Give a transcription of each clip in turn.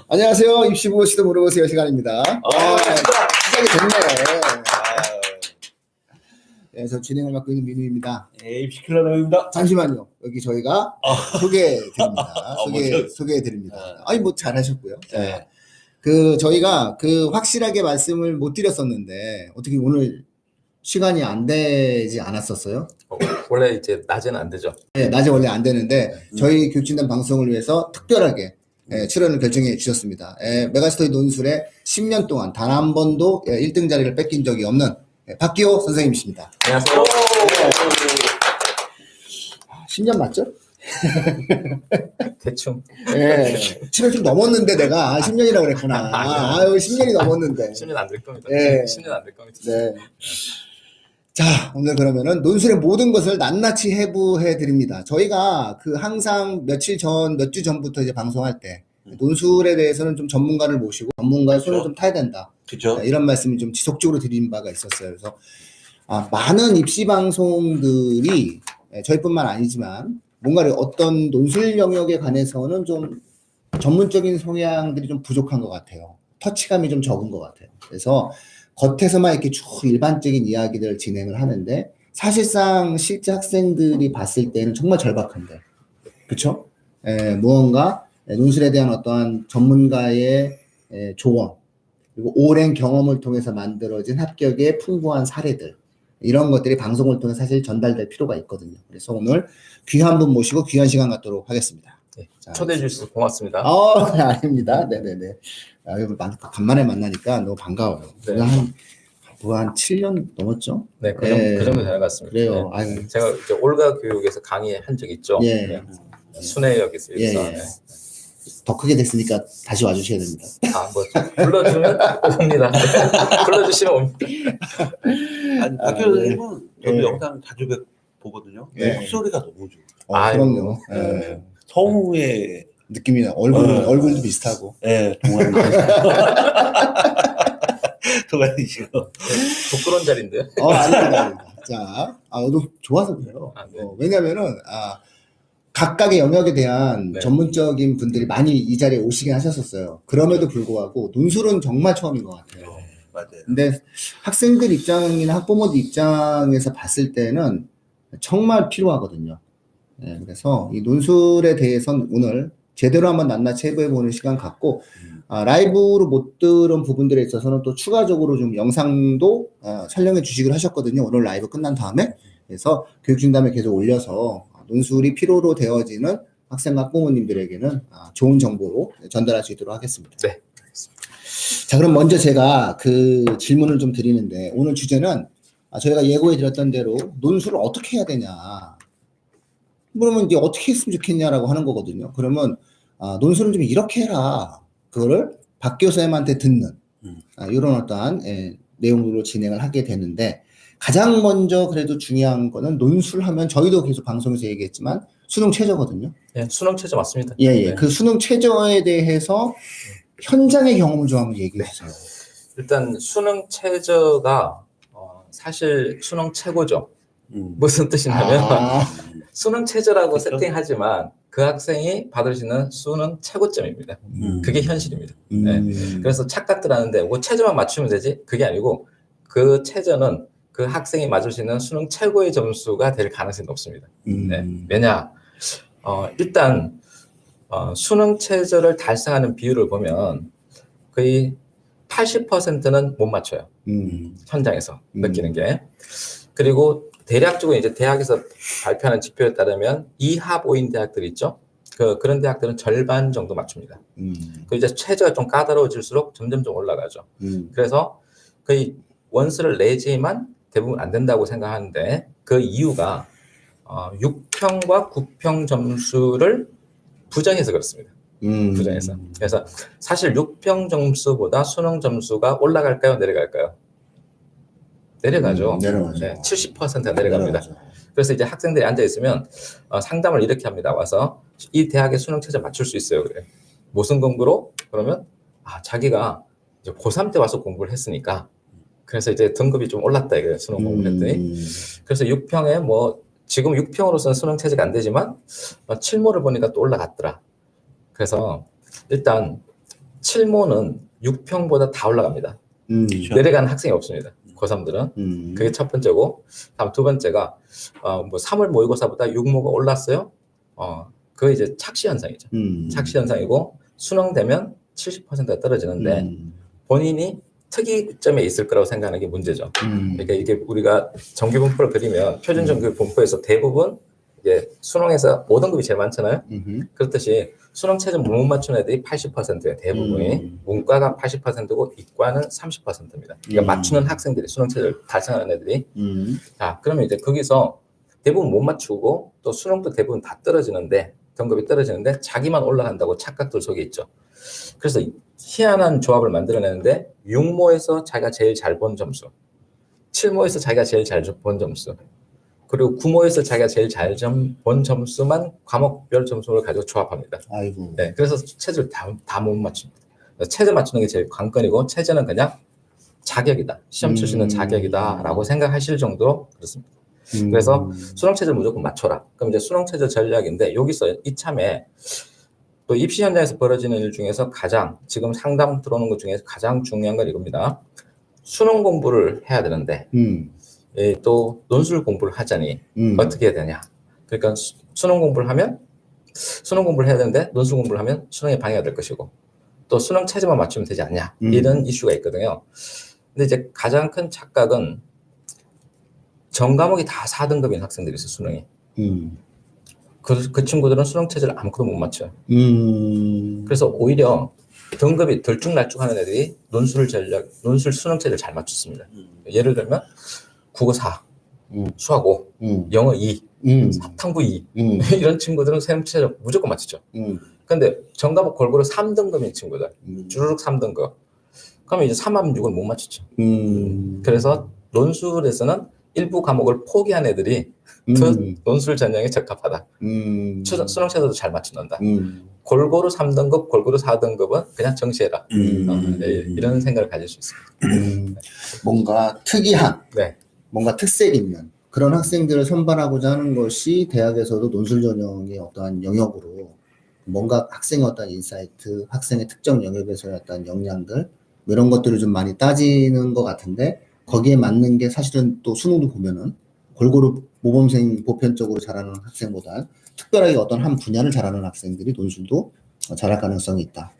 안녕하세요. 입시 무엇이든 물어보세요 시간입니다. 시작이 됐네. 네, 저 진행을 맡고 있는 민우입니다. 네, 입시 킬러입니다. 잠시만요. 여기 저희가 소개해드립니다. 먼저. 소개해드립니다. 아니 뭐 잘하셨고요. 네. 저희가 확실하게 말씀을 못 드렸었는데 어떻게 오늘 시간이 안 되지 않았었어요? 원래 이제 낮에는 안 되죠. 네, 낮에 원래 안 되는데 저희 교육진단 방송을 위해서 특별하게 출연을 결정해 주셨습니다. 메가스터디 논술에 10년 동안 단 한 번도 1등 자리를 뺏긴 적이 없는 박기호 선생님이십니다. 안녕하세요. 10년 맞죠? 대충. 네. 10년 좀 넘었는데 내가 10년이라고 그랬구나. 아유, 10년이 넘었는데. 10년 안 될 겁니다. 네. 10년 안 될 겁니다. 네. 자, 오늘 그러면은 논술의 모든 것을 낱낱이 해부해 드립니다. 저희가 항상 몇 주 전부터 이제 방송할 때 논술에 대해서는 좀 전문가를 모시고 전문가의 손을 좀 타야 된다. 그렇죠. 이런 말씀을 좀 지속적으로 드린 바가 있었어요. 그래서 많은 입시 방송들이 저희뿐만 아니지만 뭔가를 어떤 논술 영역에 관해서는 좀 전문적인 성향들이 좀 부족한 것 같아요. 터치감이 좀 적은 것 같아요. 그래서 겉에서만 이렇게 쭉 일반적인 이야기들을 진행을 하는데 사실상 실제 학생들이 봤을 때는 정말 절박한데, 그렇죠? 무언가 논술에 대한 어떠한 전문가의 조언 그리고 오랜 경험을 통해서 만들어진 합격의 풍부한 사례들 이런 것들이 방송을 통해 사실 전달될 필요가 있거든요. 그래서 오늘 귀한 분 모시고 귀한 시간 갖도록 하겠습니다. 네, 초대해 주셔서 고맙습니다. 아닙니다. 네네네. 간만에 만나니까 너무 반가워요. 네. 한 7년 넘었죠? 네, 그 정도 되는 것 같습니다. 그래요. 네. 아유. 제가 이제 올가 교육에서 강의한 적 있죠. 예. 네. 순회역에서. 예. 네. 더 크게 됐으니까 다시 와주셔야 됩니다. 뭐 불러주면 옵니다. 불러주시면 옵니다. 아니, 박효 선생님은 저도 예. 영상 자주 보거든요. 예. 목소리가 너무 좋아요. 아유. 그럼요. 네. 성우의 느낌이 얼굴도 비슷하고. 동안이 동안이시고. 부끄러운 자리인데요. 아닙니다. 자, 너도 좋아서 그래요. 네. 왜냐면은, 각각의 영역에 대한 네. 전문적인 분들이 많이 이 자리에 오시긴 하셨었어요. 그럼에도 불구하고, 논술은 정말 처음인 것 같아요. 맞아요. 근데 학생들 입장이나 학부모들 입장에서 봤을 때는 정말 필요하거든요. 네, 그래서 이 논술에 대해서는 오늘 제대로 한번 낱낱이 해보는 시간 갖고, 라이브로 못 들은 부분들에 있어서는 또 추가적으로 좀 영상도 촬영해 주시기로 하셨거든요. 오늘 라이브 끝난 다음에. 그래서 교육진담에 계속 올려서 논술이 필요로 되어지는 학생과 학부모님들에게는 좋은 정보로 전달할 수 있도록 하겠습니다. 네. 자, 그럼 먼저 제가 질문을 좀 드리는데, 오늘 주제는 저희가 예고해 드렸던 대로 논술을 어떻게 해야 되냐. 그러면 이제 어떻게 했으면 좋겠냐라고 하는 거거든요. 그러면 논술은 좀 이렇게 해라. 그거를 박 교수님한테 듣는 이런 어떠한 내용으로 진행을 하게 되는데, 가장 먼저 그래도 중요한 거는 논술하면 저희도 계속 방송에서 얘기했지만 수능 최저거든요. 네, 수능 최저 맞습니다. 예. 네. 그 수능 최저에 대해서 현장의 경험을 좀 한번 얘기해 주세요. 일단 수능 최저가 사실 수능 최고죠. 무슨 뜻이냐면 수능 최저라고 세팅하지만 그 학생이 받을 수 있는 수능 최고점입니다. 그게 현실입니다. 네. 그래서 착각들 하는데 뭐 최저만 맞추면 되지? 그게 아니고 그 최저는 그 학생이 맞을 수 있는 수능 최고의 점수가 될 가능성이 높습니다. 네. 왜냐? 일단 수능 최저를 달성하는 비율을 보면 거의 80%는 못 맞춰요. 현장에서 느끼는 게. 그리고 대략적으로 이제 대학에서 발표하는 지표에 따르면 이하보인 대학들 있죠. 그런 대학들은 절반 정도 맞춥니다. 그 이제 최저가 좀 까다로워질수록 점점 좀 올라가죠. 그래서 거의 원수를 내지만 대부분 안 된다고 생각하는데 그 이유가 6평과 9평 점수를 부정해서 그렇습니다. 부정해서. 그래서 사실 6평 점수보다 수능 점수가 올라갈까요? 내려갈까요? 내려가죠. 내려가죠. 네, 70%가 내려갑니다. 내려가죠. 그래서 이제 학생들이 앉아있으면 상담을 이렇게 합니다. 와서 이 대학의 수능 최저 맞출 수 있어요. 그래. 무슨 공부로? 그러면 자기가 이제 고3 때 와서 공부를 했으니까 그래서 이제 등급이 좀 올랐다 이거예요. 수능 공부를 했더니. 그래서 6평에 뭐 지금 6평으로서는 수능 최저가 안 되지만 7모를 보니까 또 올라갔더라. 그래서 일단 칠모는 6평보다 다 올라갑니다. 그렇죠. 내려가는 학생이 없습니다. 고3들은. 그게 첫 번째고, 다음 두 번째가, 뭐 3월 모의고사보다 6모가 올랐어요. 그거 이제 착시 현상이죠. 착시 현상이고, 수능 되면 70%가 떨어지는데, 본인이 특이점에 있을 거라고 생각하는 게 문제죠. 그러니까 이게 우리가 정규분포를 그리면 표준 정규분포에서 대부분 이게 수능에서 5등급이 제일 많잖아요. 그렇듯이 수능 최저 못 맞추는 애들이 80%예요. 대부분이. 문과가 80%고 이과는 30%입니다. 그러니까 맞추는 학생들이 수능 최저를 달성하는 애들이. 자, 그러면 이제 거기서 대부분 못 맞추고 또 수능도 대부분 다 떨어지는데 등급이 떨어지는데 자기만 올라간다고 착각들 속에 있죠. 그래서 희한한 조합을 만들어내는데 6모에서 자기가 제일 잘 본 점수, 7모에서 자기가 제일 잘 본 점수, 그리고 9모에서 자기가 제일 잘 본 점수만 과목별 점수를 가지고 조합합니다. 아이고. 네, 그래서 체제를 다 못 맞춥니다. 체제 맞추는 게 제일 관건이고 체제는 그냥 자격이다. 시험 출시는 자격이다라고 생각하실 정도로 그렇습니다. 그래서 수능 체제를 무조건 맞춰라. 그럼 이제 수능 체제 전략인데 여기서 이참에 또 입시 현장에서 벌어지는 일 중에서 가장 지금 상담 들어오는 것 중에서 가장 중요한 건 이겁니다. 수능 공부를 해야 되는데 또 논술 공부를 하자니 어떻게 해야 되냐. 그러니까 수능 공부를 해야 되는데 논술 공부를 하면 수능에 방해가 될 것이고 또 수능 체제만 맞추면 되지 않냐. 이런 이슈가 있거든요. 근데 이제 가장 큰 착각은 전 과목이 다 4등급인 학생들이 있어요. 수능이. 그 친구들은 수능 체제를 아무것도 못 맞춰요. 그래서 오히려 등급이 덜쭉날쭉하는 애들이 논술 수능 체제를 잘 맞췄습니다. 예를 들면 국어 4, 수학 5, 영어 2, 탐구 2 이런 친구들은 수능 체제를 무조건 맞추죠. 근데 전 과목 골고루 3등급인 친구들, 주르륵 3등급, 그러면 이제 3하면 6을 못 맞추죠. 그래서 논술에서는 일부 과목을 포기한 애들이 논술 전형에 적합하다. 수능 체제도 잘 맞춘다. 골고루 3등급, 골고루 4등급은 그냥 정시해라. 이런 생각을 가질 수 있습니다. 뭔가 특이한, 네. 뭔가 특색 있는 그런 학생들을 선발하고자 하는 것이 대학에서도 논술 전형의 어떠한 영역으로 뭔가 학생의 어떤 인사이트, 학생의 특정 영역에서의 어떤 역량들 이런 것들을 좀 많이 따지는 것 같은데 거기에 맞는 게 사실은 또 수능도 보면은 골고루 모범생 보편적으로 잘하는 학생보다 특별하게 어떤 한 분야를 잘하는 학생들이 논술도 잘할 가능성이 있다.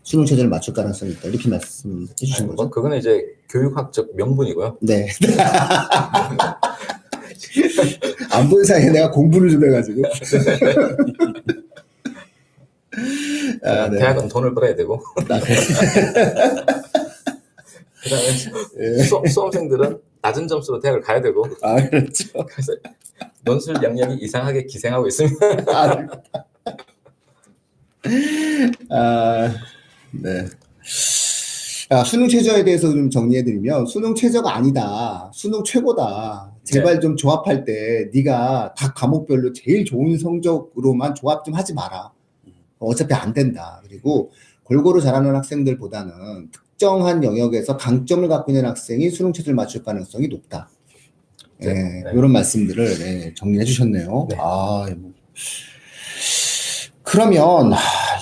수능 체제를 맞출 가능성이 있다. 이렇게 말씀해 주신 거죠. 그거는 이제 교육학적 명분이고요. 네. 안 본 사이에 내가 공부를 좀 해가지고. 아, 네. 대학은 돈을 벌어야 되고. 그다음에 수험생들은 낮은 점수로 대학을 가야 되고. 아, 그렇죠. 그래서 논술 영역이 이상하게 기생하고 있습니다. 네. 수능 최저에 대해서 좀 정리해드리면 수능 최저가 아니다. 수능 최고다. 제발 좀 조합할 때 네가 각 과목별로 제일 좋은 성적으로만 조합 좀 하지 마라. 어차피 안 된다. 그리고 골고루 잘하는 학생들보다는 특정한 영역에서 강점을 갖고 있는 학생이 수능 최저를 맞출 가능성이 높다. 네. 이런 말씀들을 정리해 주셨네요. 네. 그러면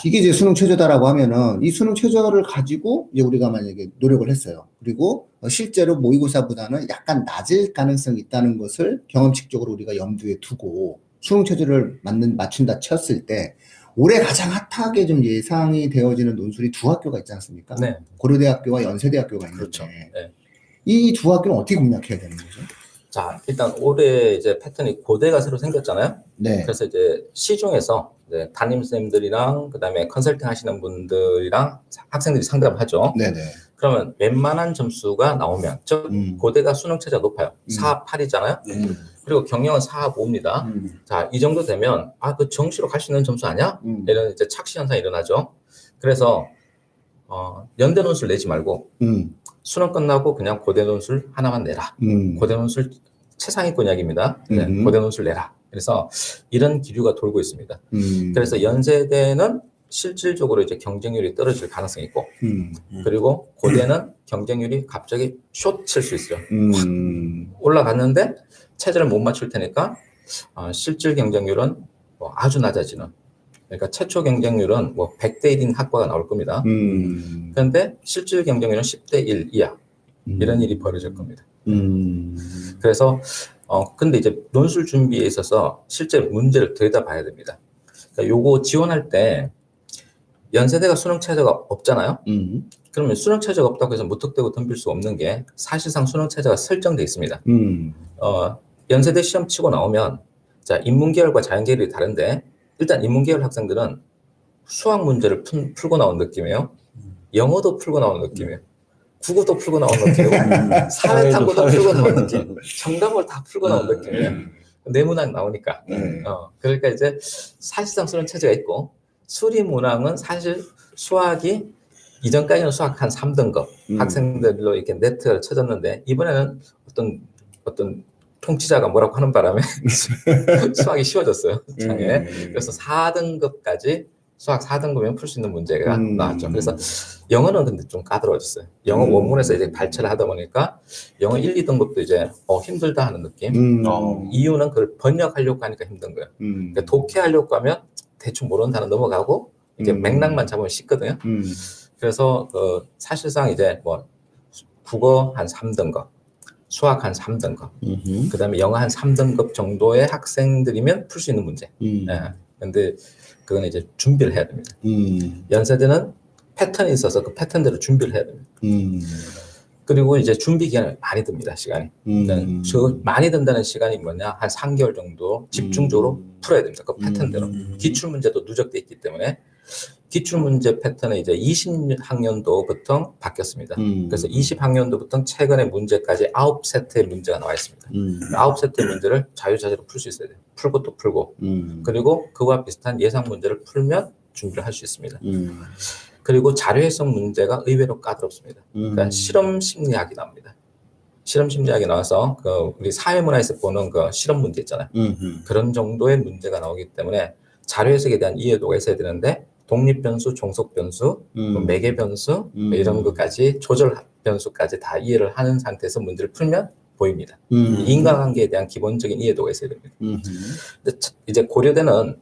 이게 이제 수능 최저다라고 하면은 이 수능 최저를 가지고 이제 우리가 만약에 노력을 했어요. 그리고 실제로 모의고사보다는 약간 낮을 가능성이 있다는 것을 경험칙적으로 우리가 염두에 두고 수능 최저를 맞춘다 쳤을 때 올해 가장 핫하게 좀 예상이 되어지는 논술이 두 학교가 있지 않습니까? 네. 고려대학교와 연세대학교가 있는데 그렇죠. 네. 이 두 학교는 어떻게 공략해야 되는 거죠? 자, 일단 올해 이제 패턴이 고대가 새로 생겼잖아요. 네. 그래서 이제 시중에서 이제 담임선생님들이랑 그다음에 컨설팅 하시는 분들이랑 학생들이 상담을 하죠. 네네. 그러면 웬만한 점수가 나오면, 즉 고대가 수능 체제가 높아요. 4, 8이잖아요. 그리고 경영은 4, 5입니다. 자, 이 정도 되면 그 정시로 갈 수 있는 점수 아니야? 이런 이제 착시 현상이 일어나죠. 그래서 연대 논술 내지 말고 수능 끝나고 그냥 고대 논술 하나만 내라. 고대 논술 최상위권 이야기입니다. 네, 고대 논술 내라. 그래서 이런 기류가 돌고 있습니다. 그래서 연세대는 실질적으로 이제 경쟁률이 떨어질 가능성이 있고, 그리고 고대는 경쟁률이 갑자기 숏 칠 수 있어요. 올라갔는데 체제를 못 맞출 테니까 실질 경쟁률은 뭐 아주 낮아지는 그러니까 최초 경쟁률은 뭐 100대 1인 학과가 나올 겁니다. 그런데 실질 경쟁률은 10대 1 이하 이런 일이 벌어질 겁니다. 그래서 근데 이제 논술 준비에 있어서 실제 문제를 들여다봐야 됩니다. 그러니까 요거 지원할 때 연세대가 수능 최저가 없잖아요. 그러면 수능 최저가 없다고 해서 무턱대고 덤빌 수 없는 게 사실상 수능 최저가 설정돼 있습니다. 연세대 시험 치고 나오면 자 인문계열과 자연계열이 다른데 일단 인문계열 학생들은 수학 문제를 풀고 나온 느낌이에요. 영어도 풀고 나온 느낌이에요. 국어도 풀고 나온 느낌이고 사회탐구도 풀고 나온 느낌. 정답을 다 풀고 나온 느낌이에요. 내문학 나오니까. 그러니까 이제 사실상 수능 체제가 있고 수리문항은 사실 수학이 이전까지는 수학 한 3등급 학생들로 이렇게 네트를 쳐졌는데 이번에는 어떤 통치자가 뭐라고 하는 바람에 수학이 쉬워졌어요. 장에. 그래서 4등급까지 수학 4등급이면 풀 수 있는 문제가 나왔죠. 그래서 영어는 근데 좀 까다로워졌어요. 영어 원문에서 이제 발췌를 하다 보니까 영어 1, 2등급도 이제 힘들다 하는 느낌. 이유는 그걸 번역하려고 하니까 힘든 거예요. 그러니까 독해하려고 하면 대충 모르는 단어 넘어가고 이게 맥락만 잡으면 쉽거든요. 그래서 사실상 이제 뭐 국어 한 3등급, 수학 한 3등급, 그다음에 영어 한 3등급 정도의 학생들이면 풀 수 있는 문제. 근데 그건 이제 준비를 해야 됩니다. 연세대는 패턴이 있어서 그 패턴대로 준비를 해야 됩니다. 그리고 이제 준비 기간이 많이 듭니다, 시간이. 저 많이 든다는 시간이 뭐냐, 한 3개월 정도 집중적으로 풀어야 됩니다. 그 패턴대로. 기출 문제도 누적돼 있기 때문에 기출 문제 패턴은 이제 20학년도부터 바뀌었습니다. 그래서 20학년도부터 최근의 문제까지 9세트의 문제가 나와 있습니다. 9세트의 문제를 자유자재로 풀 수 있어야 돼요. 풀고 또 풀고. 그리고 그와 비슷한 예상 문제를 풀면 준비를 할 수 있습니다. 그리고 자료 해석 문제가 의외로 까다롭습니다. 그러니까 실험 심리학이 나옵니다. 실험 심리학이 나와서 우리 사회문화에서 보는 그 실험 문제 있잖아요. 그런 정도의 문제가 나오기 때문에 자료 해석에 대한 이해도가 있어야 되는데 독립 변수, 종속 변수, 매개 변수 이런 것까지 조절 변수까지 다 이해를 하는 상태에서 문제를 풀면 보입니다. 인과관계에 대한 기본적인 이해도가 있어야 됩니다. 근데 이제 고려대는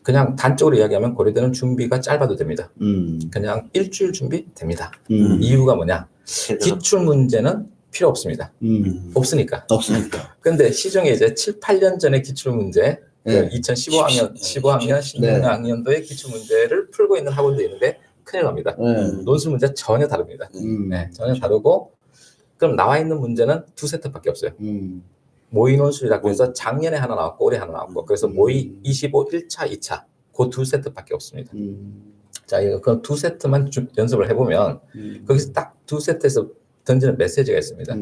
그냥 단적으로 이야기하면 고려대는 준비가 짧아도 됩니다. 그냥 일주일 준비 됩니다. 이유가 뭐냐? 기출 문제는 필요 없습니다. 없으니까. 근데 시중에 이제 7, 8년 전에 기출 문제, 2015학년, 16학년도의 기출 문제를 풀고 있는 학원도 있는데 큰일 납니다. 논술 문제 전혀 다릅니다. 전혀 다르고 그럼 나와 있는 문제는 2세트밖에 없어요. 모의 논술이라고 해서 작년에 하나 나왔고 올해 하나 나왔고 그래서 모의 25 1차, 2차 그 2세트밖에 없습니다. 자, 그 2세트만 연습을 해보면 거기서 딱 2세트에서 던지는 메시지가 있습니다.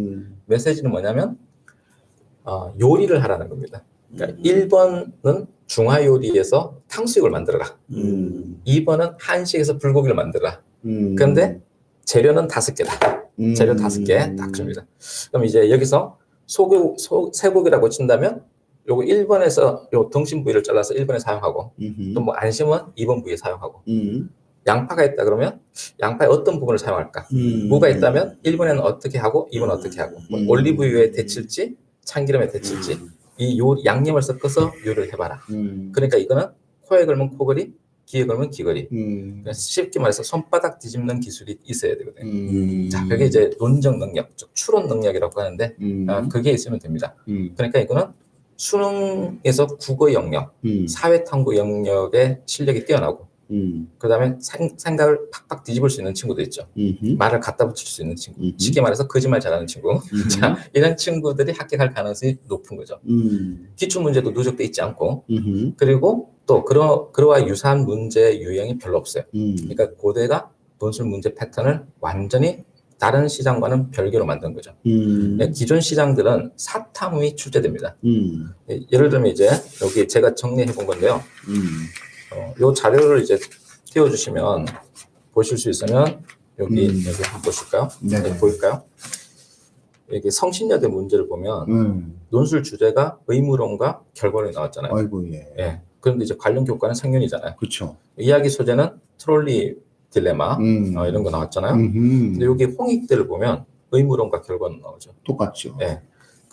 메시지는 뭐냐면 요리를 하라는 겁니다. 그러니까 1번은 중화요리에서 탕수육을 만들어라. 2번은 한식에서 불고기를 만들어라. 그런데 재료는 5개다. 재료 5개 딱 줍니다. 그럼 이제 여기서 쇠고기라고 친다면 요거 1번에서 요 등심 부위를 잘라서 1번에 사용하고 또 뭐 안심은 2번 부위에 사용하고 양파가 있다 그러면 양파의 어떤 부분을 사용할까? 무가 있다면 1번에는 어떻게 하고 2번은 어떻게 하고 뭐 올리브유에 데칠지 참기름에 데칠지 이 양념을 섞어서 요리를 해봐라. 그러니까 이거는 코에 걸면 코걸이, 귀에 걸면 귀걸이. 쉽게 말해서 손바닥 뒤집는 기술이 있어야 되거든요. 자, 그게 이제 논적 능력, 즉 추론 능력이라고 하는데 그게 있으면 됩니다. 그러니까 이거는 수능에서 국어 영역, 사회탐구 영역의 실력이 뛰어나고 그 다음에 생각을 팍팍 뒤집을 수 있는 친구도 있죠. 말을 갖다 붙일 수 있는 친구. 쉽게 말해서 거짓말 잘하는 친구. 자, 이런 친구들이 합격할 가능성이 높은 거죠. 기출 문제도 누적돼 있지 않고 그리고 또 그러와 유사한 문제 유형이 별로 없어요. 그러니까 고대가 논술 문제 패턴을 완전히 다른 시장과는 별개로 만든 거죠. 기존 시장들은 사탐이 출제됩니다. 예를 들면 이제 여기 제가 정리해 본 건데요. 이 자료를 이제 띄워주시면 보실 수 있으면 여기 한번 보실까요? 네, 보일까요? 여기 성신여대 문제를 보면 논술 주제가 의무론과 결과론이 나왔잖아요. 아이고 예. 그런데 이제 관련 교과는 생윤이잖아요. 그렇죠. 이야기 소재는 트롤리 딜레마 이런 거 나왔잖아요. 근데 여기 홍익대를 보면 의무론과 결과론 나오죠. 똑같죠. 예.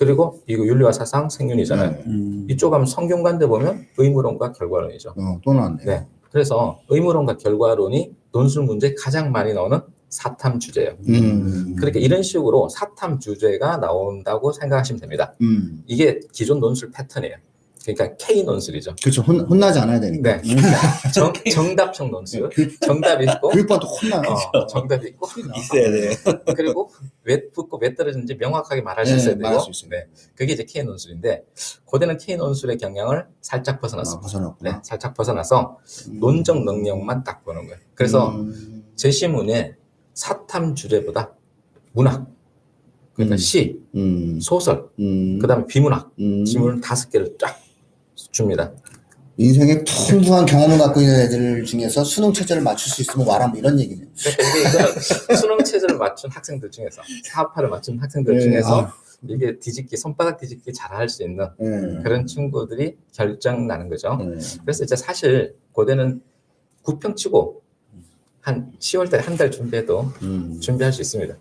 그리고 이거 윤리와 사상 생윤이잖아요. 네. 이쪽 하면 성균관대 보면 의무론과 결과론이죠. 또 나왔네. 네. 그래서 의무론과 결과론이 논술 문제에 가장 많이 나오는 사탐 주제예요. 그렇게 이런 식으로 사탐 주제가 나온다고 생각하시면 됩니다. 이게 기존 논술 패턴이에요. 그러니까 K 논술이죠. 그렇죠. 혼나지 않아야 되니까. 네. 정답형 논술. 정답이 있고, 교육부한테 혼나요. 정답이 있고, 있어야 돼. 그리고 왜 붙고 왜 떨어지는지 명확하게 말할 수 네, 있어야 되고, 말할 수 있어요. 네. 그게 이제 K 논술인데, 고대는 K 논술의 경향을 살짝 벗어났습니다. 벗어났구나. 네, 살짝 벗어나서 논적 능력만 딱 보는 거예요. 그래서 제시문에 사탐 주제보다 문학, 그러니까 시, 소설, 그다음에 비문학, 지문 5개를 쫙 줍니다. 인생에 풍부한 경험을 갖고 있는 애들 중에서 수능 체제를 맞출 수 있으면 와라 뭐 이런 얘기네요. 그러니까 이게 수능 체제를 맞춘 학생들 중에서, 사업화를 맞춘 학생들 중에서 이게 손바닥 뒤집기 잘할 수 있는 그런 친구들이 결정나는 거죠. 그래서 이제 사실 고대는 구평치고 한 10월달에 한 달 준비해도 준비할 수 있습니다.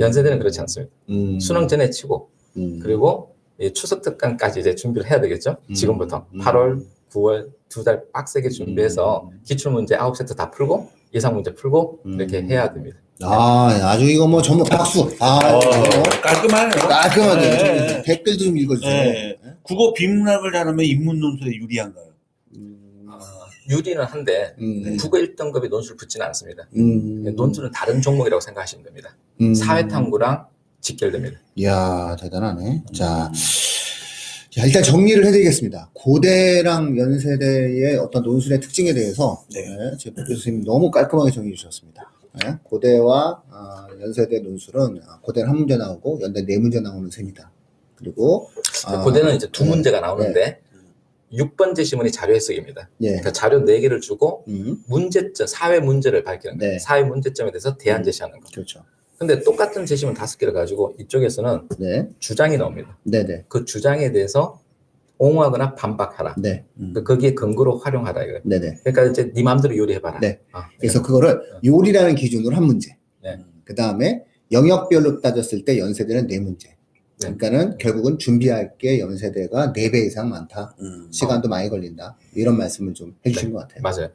연세대는 그렇지 않습니다. 수능 전에 치고 그리고 추석 특강까지 이제 준비를 해야 되겠죠. 지금부터 8월, 9월 2달 빡세게 준비해서 기출문제 9세트 다 풀고 예상문제 풀고 이렇게 해야 됩니다. 아주 이거 뭐 전부 박수. 깔끔하네요. 깔끔하게. 네. 댓글도 좀 읽어주세요. 네. 국어 비문학을 잘하면 인문 논술에 유리한가요? 유리는 한데 국어 1등급이 논술 붙지는 않습니다. 음. 논술은 다른 종목이라고 생각하시면 됩니다. 사회탐구랑 직결됩니다. 이야, 대단하네. 자, 일단 정리를 해드리겠습니다. 고대랑 연세대의 어떤 논술의 특징에 대해서 제 교수님 너무 깔끔하게 정리해 주셨습니다. 네, 고대와 연세대 논술은 고대는 한 문제 나오고 연대 4문제 나오는 셈이다. 그리고 고대는 이제 2문제가 나오는데 6번 제시문이 자료 해석입니다. 그러니까 자료 4개를 주고 문제점, 사회 문제를 밝히는 거예요. 사회 문제점에 대해서 대안 제시하는 거. 그렇죠. 근데 똑같은 제시문 5개를 가지고 이쪽에서는 주장이 나옵니다. 그 주장에 대해서 옹호하거나 반박하라. 거기에 근거로 활용하라 이거예요. 그러니까 이제 네 마음대로 요리해봐라. 그래서 그거를 요리라는 기준으로 한 문제. 그 다음에 영역별로 따졌을 때 연세대는 4문제. 그러니까는 결국은 준비할 게 연세대가 4배 이상 많다. 시간도 많이 걸린다. 이런 말씀을 좀 해주신 것 같아요. 맞아요.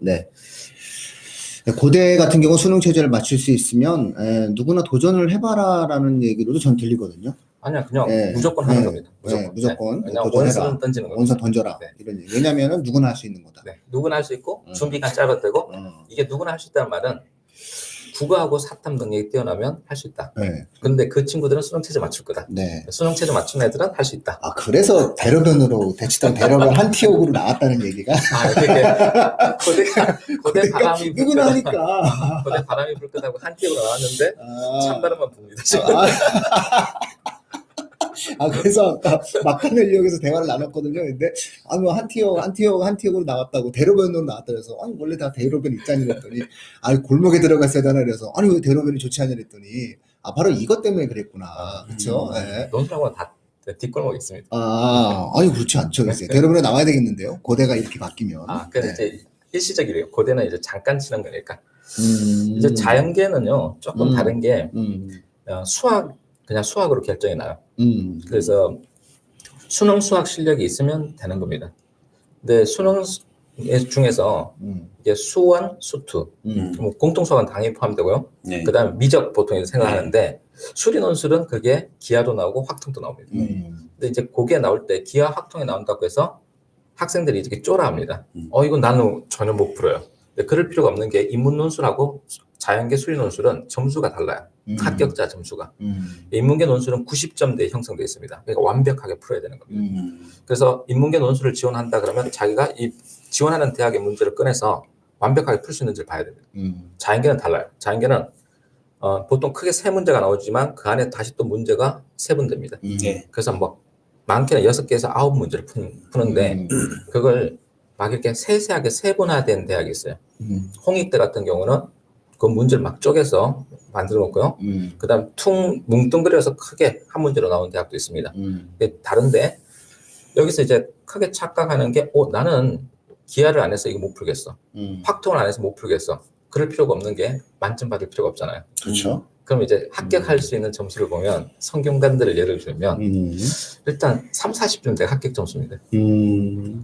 고대 같은 경우 수능 체제를 맞출 수 있으면 누구나 도전을 해봐라라는 얘기로도 전 들리거든요. 아니야, 그냥 무조건 하는 겁니다. 무조건 그냥 도전해라. 원서는 던지는 겁니다. 원서 던져라. 이런 얘기. 왜냐면은 누구나 할 수 있는 거다. 누구나 할 수 있고 준비가 짧아도 되고 이게 누구나 할 수 있다는 말은 국어하고 사탐 능력이 뛰어나면 할 수 있다. 근데 그 친구들은 수능 체제 맞출 거다. 수능 체제 맞춘 애들은 할 수 있다. 그래서 대로변으로 대치동 대로변 한티옥으로 나왔다는 얘기가. 고대 바람이 누구나 하니까. 고대 바람이 불 거다고 한티옥으로 나왔는데 찬바람만 붑니다. 그래서 아까 막하늘역에서 대화를 나눴거든요. 근데 뭐 한티옥으로 나왔다고 대로변으로 나왔다 그래서 원래 다 대로변 있잖니 그랬더니 골목에 들어갔어야 되나 그래서 왜 대로변이 좋지 않냐 그랬더니 바로 이것 때문에 그랬구나. 그렇죠? 논술하고는 다 뒷골목이 있습니다. 그렇지 않죠. 이제 대로변에 나와야 되겠는데요. 고대가 이렇게 바뀌면. 그래서 이제 일시적이래요. 고대는 이제 잠깐 치는 거니까. 이제 자연계는요 조금 다른 게 그냥 수학으로 결정이 나요. 그래서 수능 수학 실력이 있으면 되는 겁니다. 근데 수능 중에서 이게 수원, 수투, 뭐 공통수학은 당연히 포함되고요. 그다음에 미적 보통 생각하는데 수리 논술은 그게 기하도 나오고 확통도 나옵니다. 근데 이제 그게 나올 때 기하, 확통이 나온다고 해서 학생들이 이렇게 쫄아합니다. 이건 나는 전혀 못 풀어요. 근데 그럴 필요가 없는 게 인문 논술하고 자연계 수리 논술은 점수가 달라요. 합격자 점수가. 인문계 논술은 90점대에 형성되어 있습니다. 그러니까 완벽하게 풀어야 되는 겁니다. 그래서 인문계 논술을 지원한다 그러면 자기가 이 지원하는 대학의 문제를 꺼내서 완벽하게 풀 수 있는지를 봐야 됩니다. 자연계는 달라요. 자연계는 보통 크게 3문제가 나오지만 그 안에 다시 또 문제가 3분대입니다. 그래서 뭐 많게는 6개에서 9문제를 푸는데 그걸 막 이렇게 세세하게 세분화된 대학이 있어요. 홍익대 같은 경우는 그 문제를 막 쪼개서 만들어 놓고요. 그 다음 뭉뚱그려서 크게 한 문제로 나온 대학도 있습니다. 다른데 여기서 이제 크게 착각하는 게 나는 기하를 안 해서 이거 못 풀겠어. 확통을 안 해서 못 풀겠어. 그럴 필요가 없는 게 만점 받을 필요가 없잖아요. 그렇죠. 그럼 이제 합격할 수 있는 점수를 보면 성균관대를 예를 들면 일단 3, 40점대 합격 점수입니다.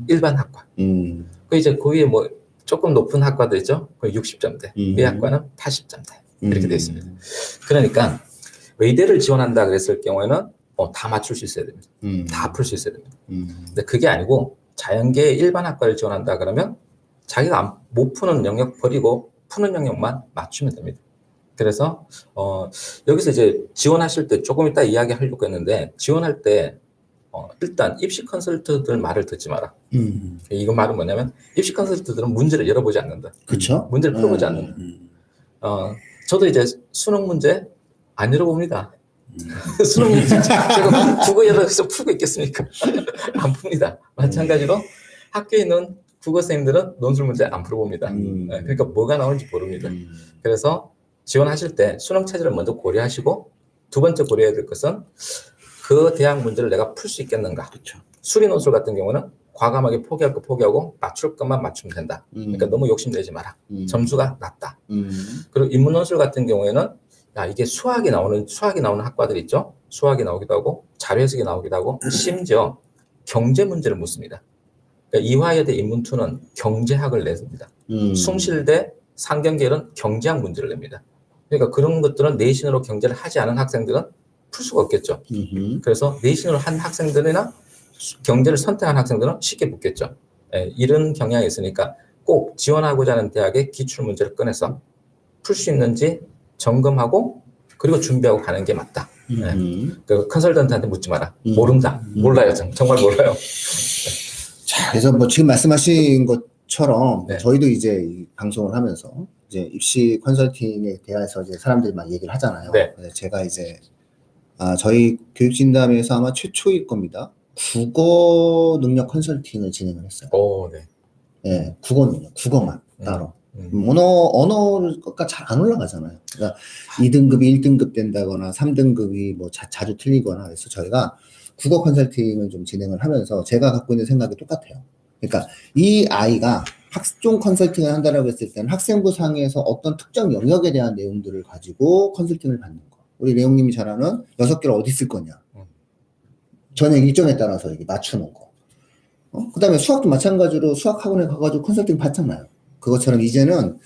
일반 학과. 그 이제 그 위에 뭐 조금 높은 학과도 있죠. 그 60점대. 이 학과는 80점대. 이렇게 되어 있습니다. 그러니까 의대를 지원한다 그랬을 경우에는 다 맞출 수 있어야 됩니다. 다 풀 수 있어야 됩니다. 근데 그게 아니고 자연계 일반 학과를 지원한다 그러면 자기가 못 푸는 영역 버리고 푸는 영역만 맞추면 됩니다. 그래서 여기서 이제 지원하실 때 조금 이따 이야기하려고 했는데 지원할 때 일단 입시 컨설턴트들 말을 듣지 마라. 이건 말은 뭐냐면 입시 컨설턴트들은 문제를 열어보지 않는다. 그렇죠. 문제를 풀어보지 않는다. 저도 이제 수능 문제 안 열어봅니다. 수능 문제 제가 국어에서 풀고 있겠습니까? 안 풉니다. 마찬가지로 학교에 있는 국어 선생님들은 논술 문제 안 풀어봅니다. 그러니까 뭐가 나오는지 모릅니다. 그래서 지원하실 때 수능 체제를 먼저 고려하시고 두 번째 고려해야 될 것은 그 대학 문제를 내가 풀 수 있겠는가. 그렇죠. 수리 논술 같은 경우는 과감하게 포기할 거 포기하고 맞출 것만 맞추면 된다. 그러니까 너무 욕심내지 마라. 점수가 낮다. 그리고 인문 논술 같은 경우에는 야 이게 수학이 나오는 학과들 있죠. 수학이 나오기도 하고 자료 해석이 나오기도 하고 심지어 경제 문제를 묻습니다. 그러니까 이화여대 인문2는 경제학을 냅니다. 숭실대 상경계열은 경제학 문제를 냅니다. 그러니까 그런 것들은 내신으로 경제를 하지 않은 학생들은 풀 수가 없겠죠. 그래서 내신으로 한 학생들이나 경제를 선택한 학생들은 쉽게 붙겠죠. 이런 경향이 있으니까 꼭 지원하고자 하는 대학의 기출 문제를 꺼내서 풀 수 있는지 점검하고 그리고 준비하고 가는 게 맞다. 그 컨설턴트한테 묻지 마라. 모른다. 몰라요. 정말 몰라요. 자, 그래서 뭐 지금 말씀하신 것처럼 네. 저희도 이제 이 방송을 하면서 이제 입시 컨설팅에 대해서 이제 사람들이 막 얘기를 하잖아요. 네. 그래서 제가 이제 저희 교육진담에서 아마 최초일 겁니다. 국어 능력 컨설팅을 진행을 했어요. 오, 네. 예, 국어 능력, 국어만 따로. 언어가 잘 안 올라가잖아요. 그러니까 2등급이 1등급 된다거나 3등급이 뭐 자주 틀리거나 그래서 저희가 국어 컨설팅을 좀 진행을 하면서 제가 갖고 있는 생각이 똑같아요. 그러니까 이 아이가 학종 컨설팅을 한다라고 했을 때는 학생부 상에서 어떤 특정 영역에 대한 내용들을 가지고 컨설팅을 받는 거. 우리 내용님이 잘 아는 6개를 어디 쓸 거냐. 전형 일정에 따라서 이렇게 맞추는 거. 그 다음에 수학도 마찬가지로 수학학원에 가가지고 컨설팅 받잖아요. 그것처럼 이제는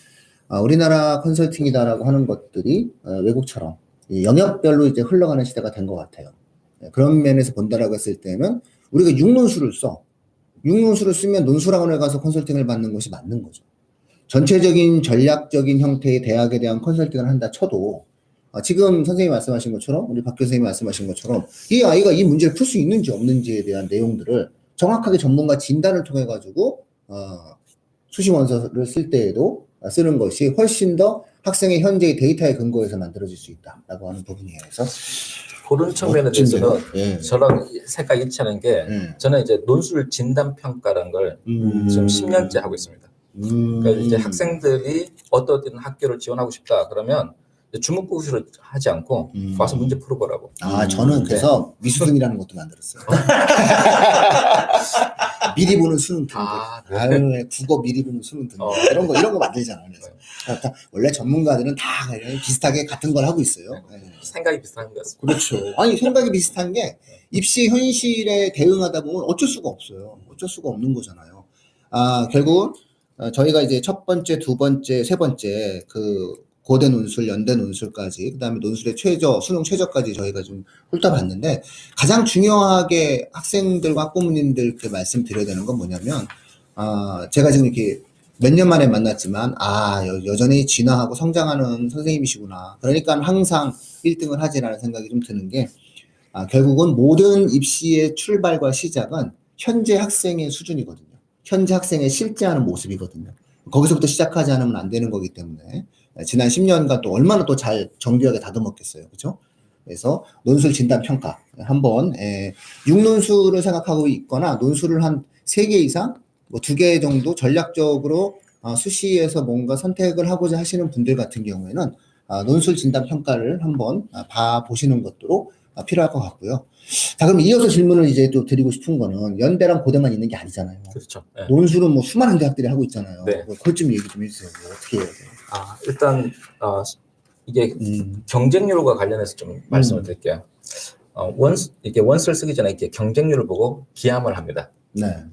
우리나라 컨설팅이다라고 하는 것들이 외국처럼 영역별로 이제 흘러가는 시대가 된 것 같아요. 그런 면에서 본다라고 했을 때는 우리가 6논술을 써. 6논술을 쓰면 논술학원에 가서 컨설팅을 받는 것이 맞는 거죠. 전체적인 전략적인 형태의 대학에 대한 컨설팅을 한다 쳐도 지금 선생님이 말씀하신 것처럼 우리 박 교수님이 말씀하신 것처럼 이 아이가 이 문제를 풀 수 있는지 없는지에 대한 내용들을 정확하게 전문가 진단을 통해 가지고 수시 원서를 쓸 때에도 쓰는 것이 훨씬 더 학생의 현재의 데이터에 근거해서 만들어질 수 있다라고 하는 부분이에요. 그래서 그런 측면에 대해서는 예. 저랑 생각이 일치하는 게 저는 이제 논술 진단 평가라는 걸 지금 10년째 하고 있습니다. 그러니까 이제 학생들이 어떤 학교를 지원하고 싶다 그러면 주목구시를 하지 않고 와서 문제 풀어보라고. 저는 그래서 미수등이라는 것도 만들었어요. 미리 보는 수능 등급. 네. 국어 미리 보는 수능 등급. 이런 거 만들잖아요. 그래서 원래 전문가들은 다 비슷하게 같은 걸 하고 있어요. 생각이 비슷한 것 같습니다. 그렇죠. 아니, 생각이 비슷한 게 입시 현실에 대응하다 보면 어쩔 수가 없어요. 어쩔 수가 없는 거잖아요. 결국은 저희가 이제 첫 번째, 두 번째, 세 번째 그 고대 논술, 연대 논술까지, 그 다음에 논술의 최저, 수능 최저까지 저희가 좀 훑어봤는데, 가장 중요하게 학생들과 학부모님들께 말씀드려야 되는 건 뭐냐면, 제가 지금 이렇게 몇 년 만에 만났지만, 여전히 진화하고 성장하는 선생님이시구나. 그러니까 항상 1등을 하지라는 생각이 좀 드는 게, 결국은 모든 입시의 출발과 시작은 현재 학생의 수준이거든요. 현재 학생의 실제하는 모습이거든요. 거기서부터 시작하지 않으면 안 되는 거기 때문에, 지난 10년간 또 얼마나 또 잘 정교하게 다듬었겠어요. 그죠? 그래서 논술 진단 평가. 한번, 6논술을 생각하고 있거나 논술을 한 3개 이상, 뭐 2개 정도 전략적으로 수시에서 뭔가 선택을 하고자 하시는 분들 같은 경우에는 논술 진단 평가를 한번 봐보시는 것도 필요할 것 같고요. 자, 그럼 이어서 질문을 이제 또 드리고 싶은 거는 연대랑 고대만 있는 게 아니잖아요. 그렇죠. 네. 논술은 뭐 수많은 대학들이 하고 있잖아요. 네. 그것 좀 얘기 좀 해주세요. 뭐 어떻게 해야 돼요? 일단 이게 경쟁률과 관련해서 좀 말씀을 드릴게요. 이게 원서를 쓰기 전에 이렇게 경쟁률을 보고 기함을 합니다. 네.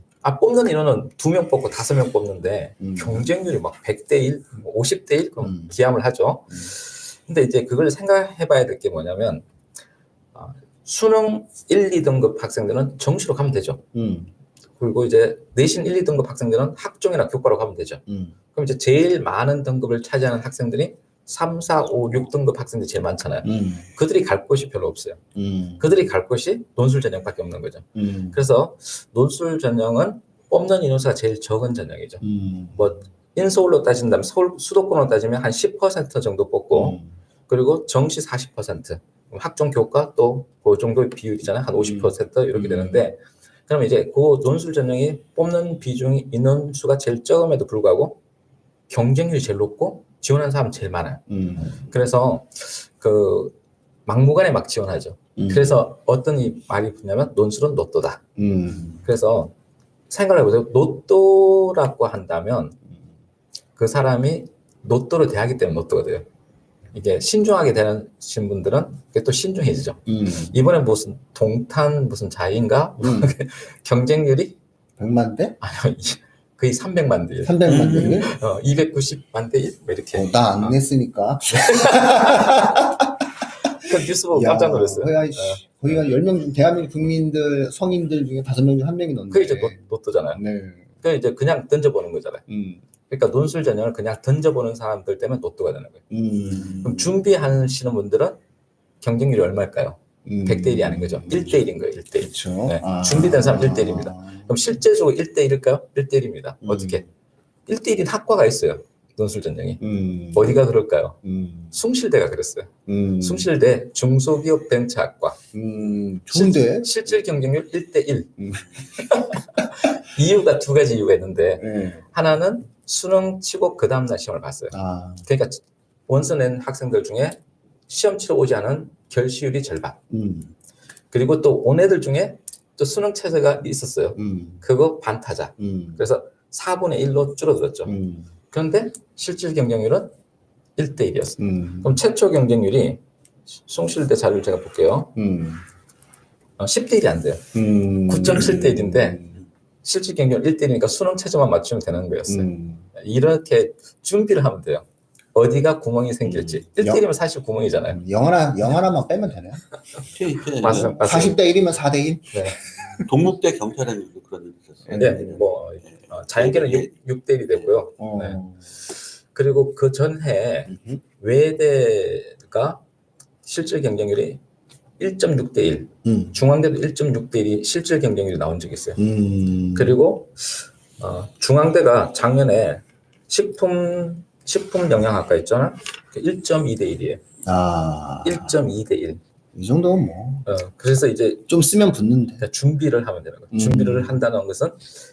뽑는 인원은 2명 뽑고 5명 뽑는데 경쟁률이 막 100대 1, 50대 1 그럼 기함을 하죠. 근데 이제 그걸 생각해 봐야 될 게 뭐냐면 수능 1, 2등급 학생들은 정시로 가면 되죠. 그리고 이제 내신 1, 2등급 학생들은 학종이나 교과로 가면 되죠. 그럼 이제 제일 많은 등급을 차지하는 학생들이 3, 4, 5, 6등급 학생들이 제일 많잖아요. 그들이 갈 곳이 별로 없어요. 그들이 갈 곳이 논술 전형밖에 없는 거죠. 그래서 논술 전형은 뽑는 인원수가 제일 적은 전형이죠. 뭐 인서울로 따진다면 서울 수도권으로 따지면 한 10% 정도 뽑고 그리고 정시 40%, 학종 교과 또 그 정도의 비율이잖아요. 한 50% 이렇게 되는데 그럼 이제 그 논술 전형이 뽑는 비중이 인원수가 제일 적음에도 불구하고 경쟁률이 제일 높고 지원하는 사람은 제일 많아요. 그래서 그 막무가내 막 지원하죠. 그래서 어떤 이 말이 붙냐면 논술은 로또다. 그래서 생각을 해보세요. 로또라고 한다면 그 사람이 로또를 대하기 때문에 로또가 돼요. 이게 신중하게 되는 분들은 그게 또 신중해지죠. 이번에 무슨 동탄 무슨 자인가 경쟁률이 100만 대? 아니요 거의 300만 대 1. 300만 대 1? 290만 대 1? 뭐 이렇게. 나 안 냈으니까. 그 뉴스 보고 깜짝 놀랐어요. 거의 한 10명 중 대한민국 국민들 성인들 중에 5명 중 1명이 넣는데. 그게 이제 로또잖아요. 네. 그 이제 그냥 던져보는 거잖아요. 그러니까 논술 전형을 그냥 던져보는 사람들 때문에 로또가 되는 거예요. 그럼 준비하시는 분들은 경쟁률이 얼마일까요? 100대 1이 아닌 거죠. 1대 1인 거예요. 1대 1. 그렇죠. 네. 준비된 사람 1대 1입니다. 그럼 실제적으로 1대 1일까요? 1대 1입니다. 어떻게? 1대 1인 학과가 있어요. 논술 전형이. 어디가 그럴까요? 숭실대가 그랬어요. 숭실대 중소기업 벤처학과. 좋은데? 실질 경쟁률 1대 1. 이유가 두 가지 이유가 있는데 하나는 수능 치고 그 다음날 시험을 봤어요. 그러니까 원서 낸 학생들 중에 시험 치러 오지 않은 결시율이 절반. 그리고 또 온 애들 중에 또 수능 최저가 있었어요. 그거 반타자. 그래서 4분의 1로 줄어들었죠. 그런데 실질 경쟁률은 1대 1이었어요. 그럼 최초 경쟁률이 숭실대 자료를 제가 볼게요. 10대 1이 안 돼요. 9.7대 1인데 실질 경쟁률 1대 1이니까 수능 최저만 맞추면 되는 거였어요. 이렇게 준비를 하면 돼요. 어디가 구멍이 생길지. 1대 1이면 사실 구멍이잖아요. 영 하나만 빼면 되네요. 맞습니다. 40대 1이면 4대 1? 네. 동국대 경찰에도 그런 일이 있었어요. 네, 뭐 자연계는 6대 1이 되고요. 네. 그리고 그 전해 외대가 실질 경쟁률이 1.6대 1, 중앙대도 1.6대 1이 실질 경쟁률이 나온 적이 있어요. 그리고 중앙대가 작년에 식품 영양학과 있잖아. 1.2대 1이에요. 1.2대 1. 이 정도면 뭐. 그래서 이제 좀 쓰면 붙는데. 준비를 하면 되는 거예요. 준비를 한다는 것은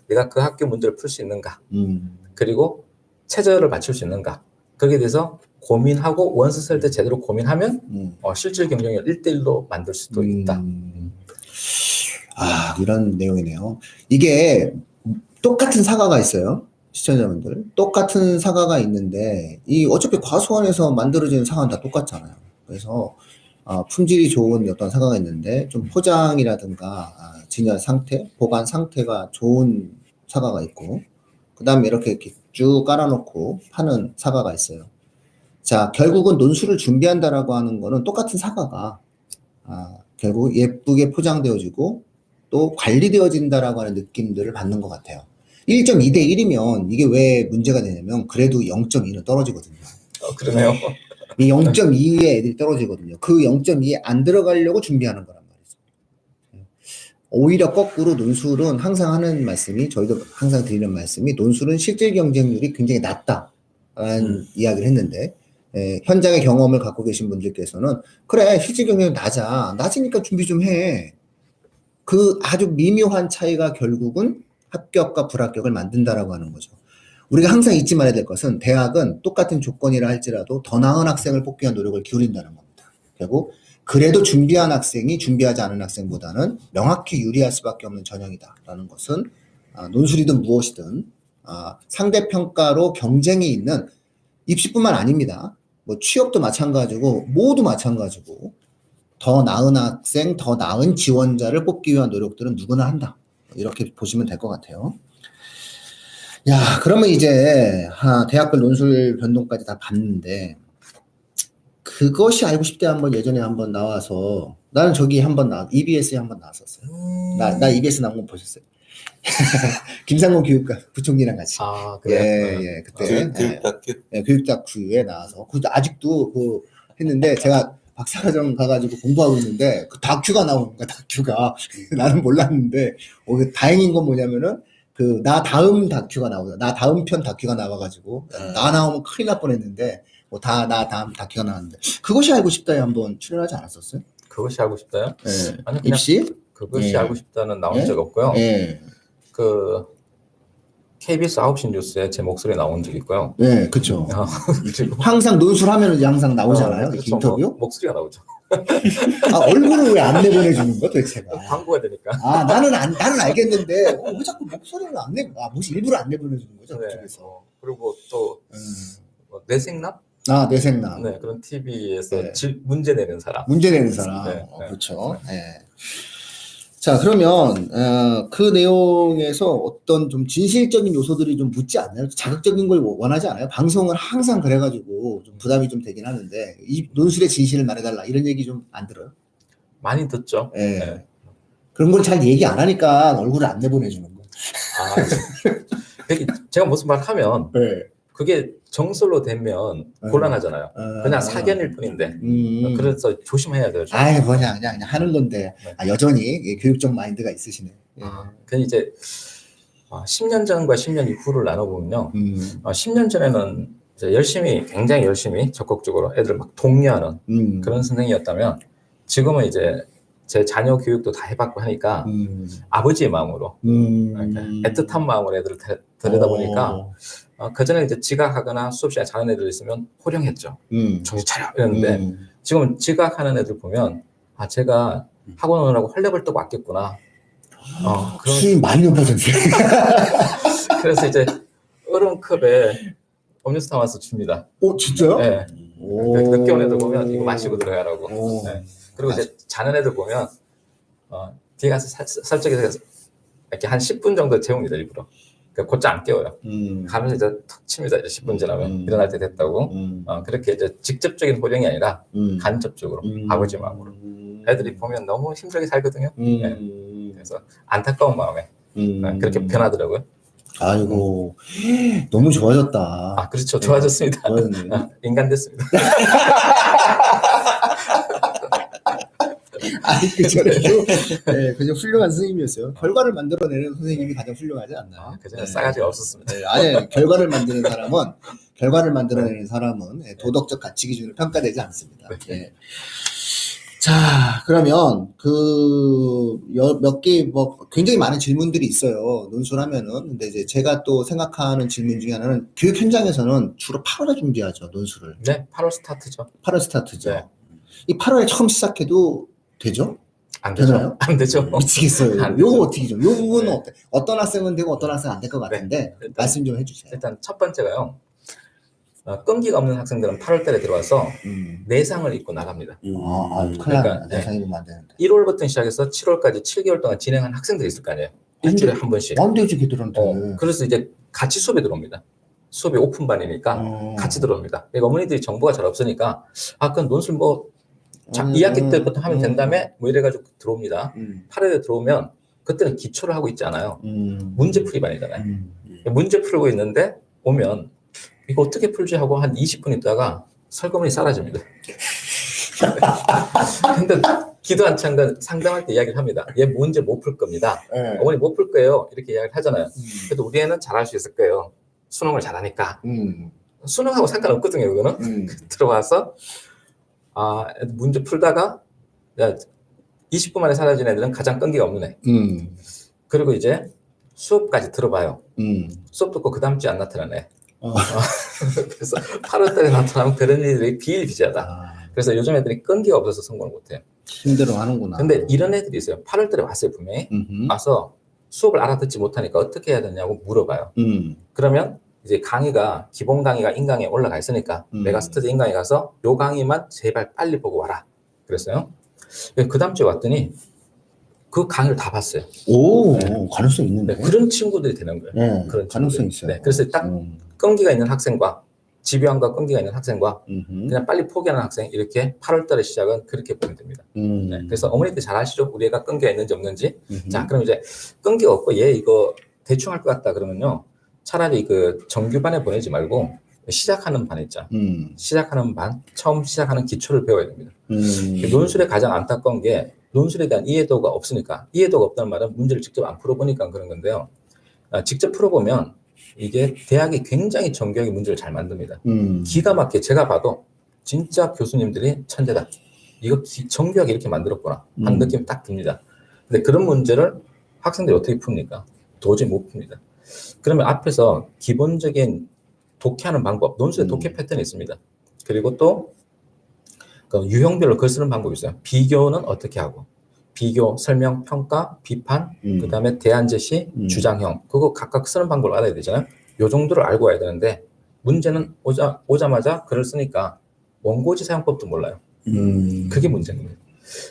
내가 그 학교 문제를 풀 수 있는가. 그리고 최저를 맞출 수 있는가. 거기에 대해서 고민하고 원서 쓸 때 제대로 고민하면 실질 경쟁률 1대 1로 만들 수도 있다. 이런 내용이네요. 이게 똑같은 사과가 있어요. 시청자분들. 똑같은 사과가 있는데 이 어차피 과수원에서 만들어지는 사과는 다 똑같잖아요. 그래서 품질이 좋은 어떤 사과가 있는데 좀 포장이라든가 진열 상태, 보관 상태가 좋은 사과가 있고 그 다음에 이렇게 쭉 깔아놓고 파는 사과가 있어요. 자, 결국은 논술을 준비한다라고 하는 거는 똑같은 사과가 결국 예쁘게 포장되어지고 또 관리되어진다라고 하는 느낌들을 받는 것 같아요. 1.2대 1이면 이게 왜 문제가 되냐면 그래도 0.2는 떨어지거든요. 그러네요. 이 0.2에 애들이 떨어지거든요. 그 0.2에 안 들어가려고 준비하는 거란 말이죠. 오히려 거꾸로 논술은 항상 하는 말씀이, 저희도 항상 드리는 말씀이 논술은 실질 경쟁률이 굉장히 낮다라는 이야기를 했는데 현장의 경험을 갖고 계신 분들께서는 그래 실질 경쟁률 낮으니까 준비 좀 해. 그 아주 미묘한 차이가 결국은 합격과 불합격을 만든다라고 하는 거죠. 우리가 항상 잊지 말아야 될 것은 대학은 똑같은 조건이라 할지라도 더 나은 학생을 뽑기 위한 노력을 기울인다는 겁니다. 결국 그래도 준비한 학생이 준비하지 않은 학생보다는 명확히 유리할 수밖에 없는 전형이다라는 것은 논술이든 무엇이든 상대평가로 경쟁이 있는 입시뿐만 아닙니다. 뭐 취업도 마찬가지고 모두 마찬가지고 더 나은 학생, 더 나은 지원자를 뽑기 위한 노력들은 누구나 한다. 이렇게 보시면 될 것 같아요. 야, 그러면 이제 대학별 논술 변동까지 다 봤는데 그것이 알고 싶대 한번 예전에 한번 나와서 나는 저기 한번 EBS에 한번 나왔었어요. 나 EBS 나온 거 보셨어요? 김상곤 부총리랑 같이. 아, 그래요? 예, 그때. 교육다큐. 예, 교육다큐에 나와서. 그 아직도 했는데 제가 박사과정 가가지고 공부하고 있는데 그 다큐가 나오는 거야, 다큐가. 나는 몰랐는데, 다행인 건 뭐냐면은 나 다음 다큐가 나오죠. 나 다음 편 다큐가 나와가지고 나 나오면 큰일 날 뻔했는데 나 다음 다큐가 나왔는데 그것이 알고 싶다에 한번 출연하지 않았었어요? 그것이 알고 싶다요? 예. 아니, 그냥 입시? 그것이 예. 알고 싶다는 나온 예? 적 없고요. 예. 그 KBS 9시 뉴스에 제 목소리 나온 적 있고요. 예, 그쵸. 그리고 항상 논술하면은 이제 항상 나오잖아요. 그렇죠. 인터뷰. 목소리가 나오죠. 얼굴을 왜 안 내보내주는 거야, 도대체가? 광고가 되니까. 나는 알겠는데, 왜 자꾸 목소리를 안 혹시 일부러 안 내보내주는 거죠, 네. 그쪽에서. 그리고 또 뇌생남? 뇌생남. 네, 그런 TV에서 네. 문제 내는 사람. 문제 내는 사람. 네, 네. 그렇죠. 네. 자, 그러면, 그 내용에서 어떤 좀 진실적인 요소들이 좀 묻지 않나요? 자극적인 걸 원하지 않아요? 방송은 항상 그래가지고 좀 부담이 좀 되긴 하는데, 이 논술의 진실을 말해달라. 이런 얘기 좀 안 들어요? 많이 듣죠. 예. 네. 그런 걸 잘 얘기 안 하니까 얼굴을 안 내보내주는 거예요. 제가 무슨 말 하면 네. 그게 정설로 되면 곤란하잖아요. 그냥 사견일 뿐인데. 그래서 조심해야 돼요. 그냥 하는 건데. 네. 여전히 교육적 마인드가 있으시네. 그냥 이제 10년 전과 10년 이후를 나눠보면요. 10년 전에는 이제 굉장히 열심히 적극적으로 애들을 막 독려하는 그런 선생님이었다면 지금은 이제 제 자녀 교육도 다 해봤고 하니까 아버지의 마음으로 애틋한 마음으로 애들을 들여다보니까 그전에 이제 지각하거나 수업 시간에 자는 애들 있으면 호령했죠. 정신 차려 이랬는데 지금은 지각하는 애들 보면 제가 학원 오느라고 헐레벌 떡 왔겠구나. 수준이 많이 높아졌네. 그래서 이제 얼음컵에 음료수 담아서 줍니다. 진짜요? 네. 늦게 온 애들 보면 이거 마시고 들어가라고. 네. 그리고 이제 자는 애들 보면 뒤에 가서 살짝 이렇게 한 10분 정도 재웁니다, 일부러. 그러니까 곧잘 안 깨워요. 가면서 이제 툭 칩니다. 이제 10분 지나면 일어날 때 됐다고. 그렇게 이제 직접적인 호령이 아니라 간접적으로 아버지 마음으로. 애들이 보면 너무 힘들게 살거든요. 네. 그래서 안타까운 마음에 그렇게 변하더라고요. 아이고, 너무 좋아졌다. 그렇죠. 좋아졌습니다. 인간 됐습니다. 그전에도 그냥 훌륭한 선생님이었어요. 결과를 만들어내는 선생님이 가장 훌륭하지 않나요? 그전에 싸가지가 없었습니다. 아니, 결과를 만들어내는 사람은 도덕적 가치 기준으로 평가되지 않습니다. 네. 자, 그러면 몇 개 굉장히 많은 질문들이 있어요. 논술하면은. 근데 이제 제가 또 생각하는 질문 중에 하나는 교육 현장에서는 주로 8월에 준비하죠, 논술을. 네, 8월 스타트죠. 8월 스타트죠. 네. 이 8월에 처음 시작해도 되죠? 안 되죠. 되나요? 안 되죠. 미치겠어요. 요거 어떻게 좀? 요 부분은 어떤 학생은 되고 어떤 학생은 안 될 것 같은데 말씀 좀 해주세요. 일단 첫 번째가요. 끈기가 없는 학생들은 8월 달에 들어와서 내상을 입고 나갑니다. 그러니까 내상 입으면 안 되는데. 1월부터 시작해서 7월까지 7개월 동안 진행한 학생들이 있을 거 아니에요. 일주일에 한 번씩. 안 되지, 걔들한테. 그래서 이제 같이 수업에 들어옵니다. 수업이 오픈반이니까 같이 들어옵니다. 그러니까 어머니들이 정보가 잘 없으니까 그건 논술 2학기 때부터 하면 된다며 이래가지고 들어옵니다. 8월에 들어오면 그때는 기초를 하고 있지 않아요. 문제풀이 반이잖아요. 문제 풀고 있는데 오면 이거 어떻게 풀지 하고 한 20분 있다가 설거문이 사라집니다. 근데 기도 안 찬 건 상담할 때 이야기를 합니다. 얘 문제 못 풀 겁니다. 어머니 못 풀 거예요. 이렇게 이야기를 하잖아요. 그래도 우리 애는 잘할 수 있을 거예요. 수능을 잘하니까. 수능하고 상관없거든요. 그거는. 들어와서 문제 풀다가 20분 만에 사라진 애들은 가장 끈기가 없는 애. 그리고 이제 수업까지 들어봐요. 수업 듣고 그 다음 주에 안 나타나는 애. 그래서 8월 달에 나타나면 그런 일들이 비일비재하다. 그래서 요즘 애들이 끈기가 없어서 성공을 못해요. 힘들어 하는구나. 근데 이런 애들이 있어요. 8월 달에 왔어요, 분명히. 와서 수업을 알아듣지 못하니까 어떻게 해야 되냐고 물어봐요. 그러면 이제 강의가 기본 강의가 인강에 올라가 있으니까 내가 스터디 인강에 가서 요 강의만 제발 빨리 보고 와라 그랬어요. 그 다음 주에 왔더니 그 강의를 다 봤어요. 오, 네. 가능성 있는데. 네, 그런 친구들이 되는 거예요. 네, 그런 가능성 친구들이. 있어요. 네, 그래서 딱 끈기가 있는 학생과 집요함과 끈기가 있는 학생과 그냥 빨리 포기하는 학생 이렇게 8월달에 시작은 그렇게 보면 됩니다. 네, 그래서 어머니들 잘 아시죠? 우리 애가 끈기가 있는지 없는지. 자, 그럼 이제 끈기가 없고 얘 이거 대충 할 것 같다 그러면요. 차라리 그 정규반에 보내지 말고 시작하는 반 있죠. 시작하는 반, 처음 시작하는 기초를 배워야 됩니다. 논술에 가장 안타까운 게 논술에 대한 이해도가 없으니까 이해도가 없다는 말은 문제를 직접 안 풀어보니까 그런 건데요. 직접 풀어보면 이게 대학이 굉장히 정교하게 문제를 잘 만듭니다. 기가 막히게 제가 봐도 진짜 교수님들이 천재다. 이거 정교하게 이렇게 만들었구나 하는 느낌이 딱 듭니다. 근데 그런 문제를 학생들이 어떻게 풉니까? 도저히 못 풉니다. 그러면 앞에서 기본적인 독해하는 방법, 논술의 독해 패턴이 있습니다. 그리고 또 그 유형별로 글 쓰는 방법이 있어요. 비교는 어떻게 하고, 비교, 설명, 평가, 비판, 그 다음에 대안 제시, 주장형, 그거 각각 쓰는 방법을 알아야 되잖아요. 요 정도를 알고 와야 되는데 문제는 오자마자 글을 쓰니까 원고지 사용법도 몰라요. 그게 문제인 거예요.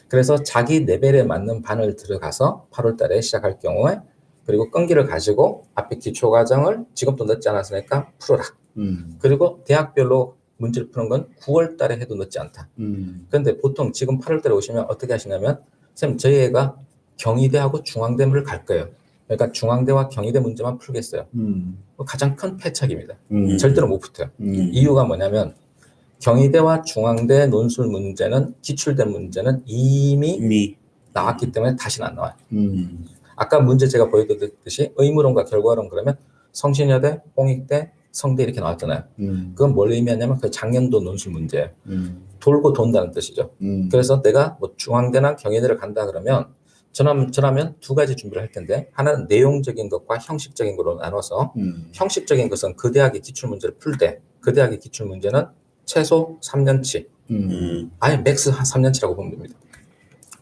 그래서 자기 레벨에 맞는 반을 들어가서 8월 달에 시작할 경우에 그리고 끈기를 가지고 앞에 기초 과정을 지금도 늦지 않았으니까 풀어라. 그리고 대학별로 문제를 푸는 건 9월 달에 해도 늦지 않다. 그런데 보통 지금 8월 달에 오시면 어떻게 하시냐면 선생님 저희 애가 경희대하고 중앙대를 갈 거예요. 그러니까 중앙대와 경희대 문제만 풀겠어요. 가장 큰 패착입니다. 절대로 못 붙어요. 이유가 뭐냐면 경희대와 중앙대 논술 문제는 기출된 문제는 이미 나왔기 때문에 다시는 안 나와요. 아까 문제 제가 보여드렸듯이 의무론과 결과론 그러면 성신여대, 홍익대, 성대 이렇게 나왔잖아요. 그건 뭘 의미하냐면 그 작년도 논술 문제예요. 돌고 돈다는 뜻이죠. 그래서 내가 뭐 중앙대나 경희대를 간다 그러면 저라면 두 가지 준비를 할 텐데 하나는 내용적인 것과 형식적인 거로 나눠서 형식적인 것은 그 대학의 기출문제를 풀 때 그 대학의 기출문제는 최소 3년치 아예 맥스 3년치라고 보면 됩니다.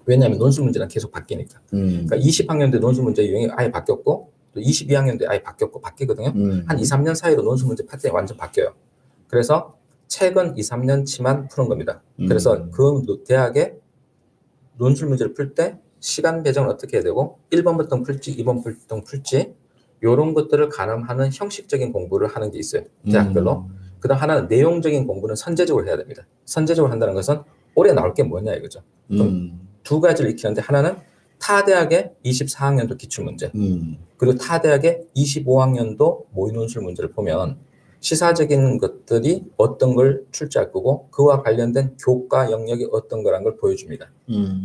왜냐하면 논술 문제는 계속 바뀌니까. 그러니까 20학년대 논술 문제 유형이 아예 바뀌었고 또 22학년대 아예 바뀌거든요. 한 2, 3년 사이로 논술 문제 패턴이 완전 바뀌어요. 그래서 최근 2, 3년치만 푸는 겁니다. 그래서 그 대학의 논술 문제를 풀 때 시간 배정을 어떻게 해야 되고 1번부터 풀지 2번부터 풀지 이런 것들을 가늠하는 형식적인 공부를 하는 게 있어요. 대학별로. 그다음 하나는 내용적인 공부는 선제적으로 해야 됩니다. 선제적으로 한다는 것은 올해 나올 게 뭐냐 이거죠. 그럼 두 가지를 익히는데 하나는 타 대학의 24학년도 기출문제 그리고 타 대학의 25학년도 모의논술 문제를 보면 시사적인 것들이 어떤 걸 출제할 거고 그와 관련된 교과 영역이 어떤 거라는 걸 보여줍니다.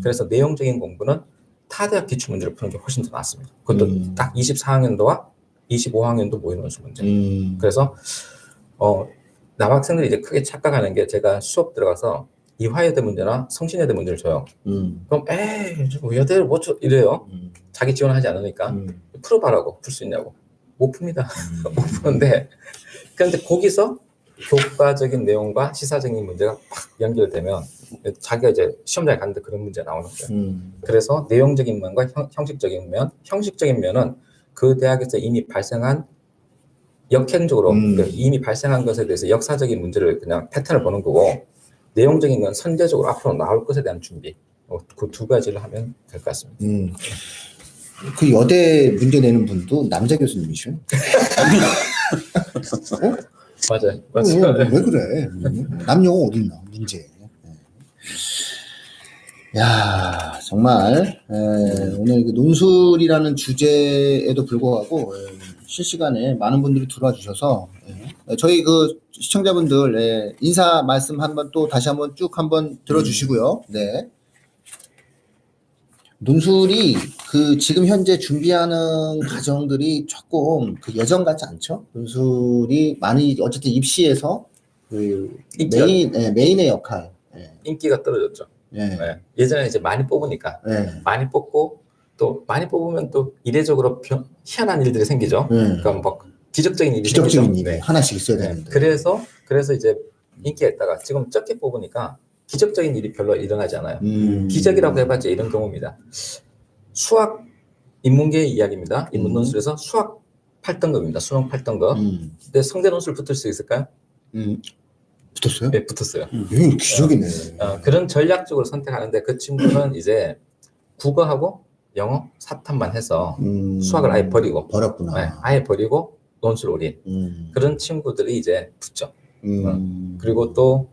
그래서 내용적인 공부는 타 대학 기출문제를 푸는 게 훨씬 더 낫습니다. 그것도 딱 24학년도와 25학년도 모의논술 문제. 그래서 남학생들이 이제 크게 착각하는 게 제가 수업 들어가서 이화여대 문제나 성신여대 문제를 줘요. 그럼 에이 여대를 못 줘 이래요. 자기 지원하지 않으니까 풀어봐라고 풀 수 있냐고 못 풉니다. 못 푸는데 그런데 거기서 교과적인 내용과 시사적인 문제가 팍 연결되면 자기가 이제 시험장에 갔는데 그런 문제가 나오는 거예요. 그래서 내용적인 면과 형식적인 면, 형식적인 면은 그 대학에서 이미 발생한 역행적으로 그러니까 이미 발생한 것에 대해서 역사적인 문제를 그냥 패턴을 보는 거고 내용적인 건 선제적으로 앞으로 나올 것에 대한 준비 그 두 가지를 하면 될 것 같습니다. 그 여대 문제 내는 분도 남자 교수님이셔. 맞아요. 왜 그래? 남녀가 어딨나 문제. 야 정말 오늘 그 논술이라는 주제에도 불구하고 실시간에 많은 분들이 들어와 주셔서 저희 그 시청자분들 인사 말씀 한번 또 다시 한번 쭉 한번 들어주시고요. 네. 논술이 그 지금 현재 준비하는 과정들이 조금 그 예전 같지 않죠? 논술이 많이 어쨌든 입시에서 그 메인의 역할. 인기가 떨어졌죠. 예전에 이제 많이 뽑으니까 많이 뽑고 또 많이 뽑으면 또 이례적으로 희한한 일들이 생기죠. 그러니까 뭐 기적적인 일이 기적적인 일이 하나씩 있어야 되는데. 그래서 이제 인기가 있다가 지금 적게 뽑으니까 기적적인 일이 별로 일어나지 않아요. 기적이라고 해봤자 이런 경우입니다. 수학 인문계의 이야기입니다. 인문논술에서 수학 8등급입니다. 수능 8등급. 근데 성대 논술 붙을 수 있을까요? 붙었어요? 네, 붙었어요. 이건 기적이네. 그런 전략적으로 선택하는데 그 친구는 이제 국어하고 영어 4탐만 해서 수학을 아예 버리고 버렸구나. 네, 아예 버리고 논술 올인 그런 친구들이 이제 붙죠. 그리고 또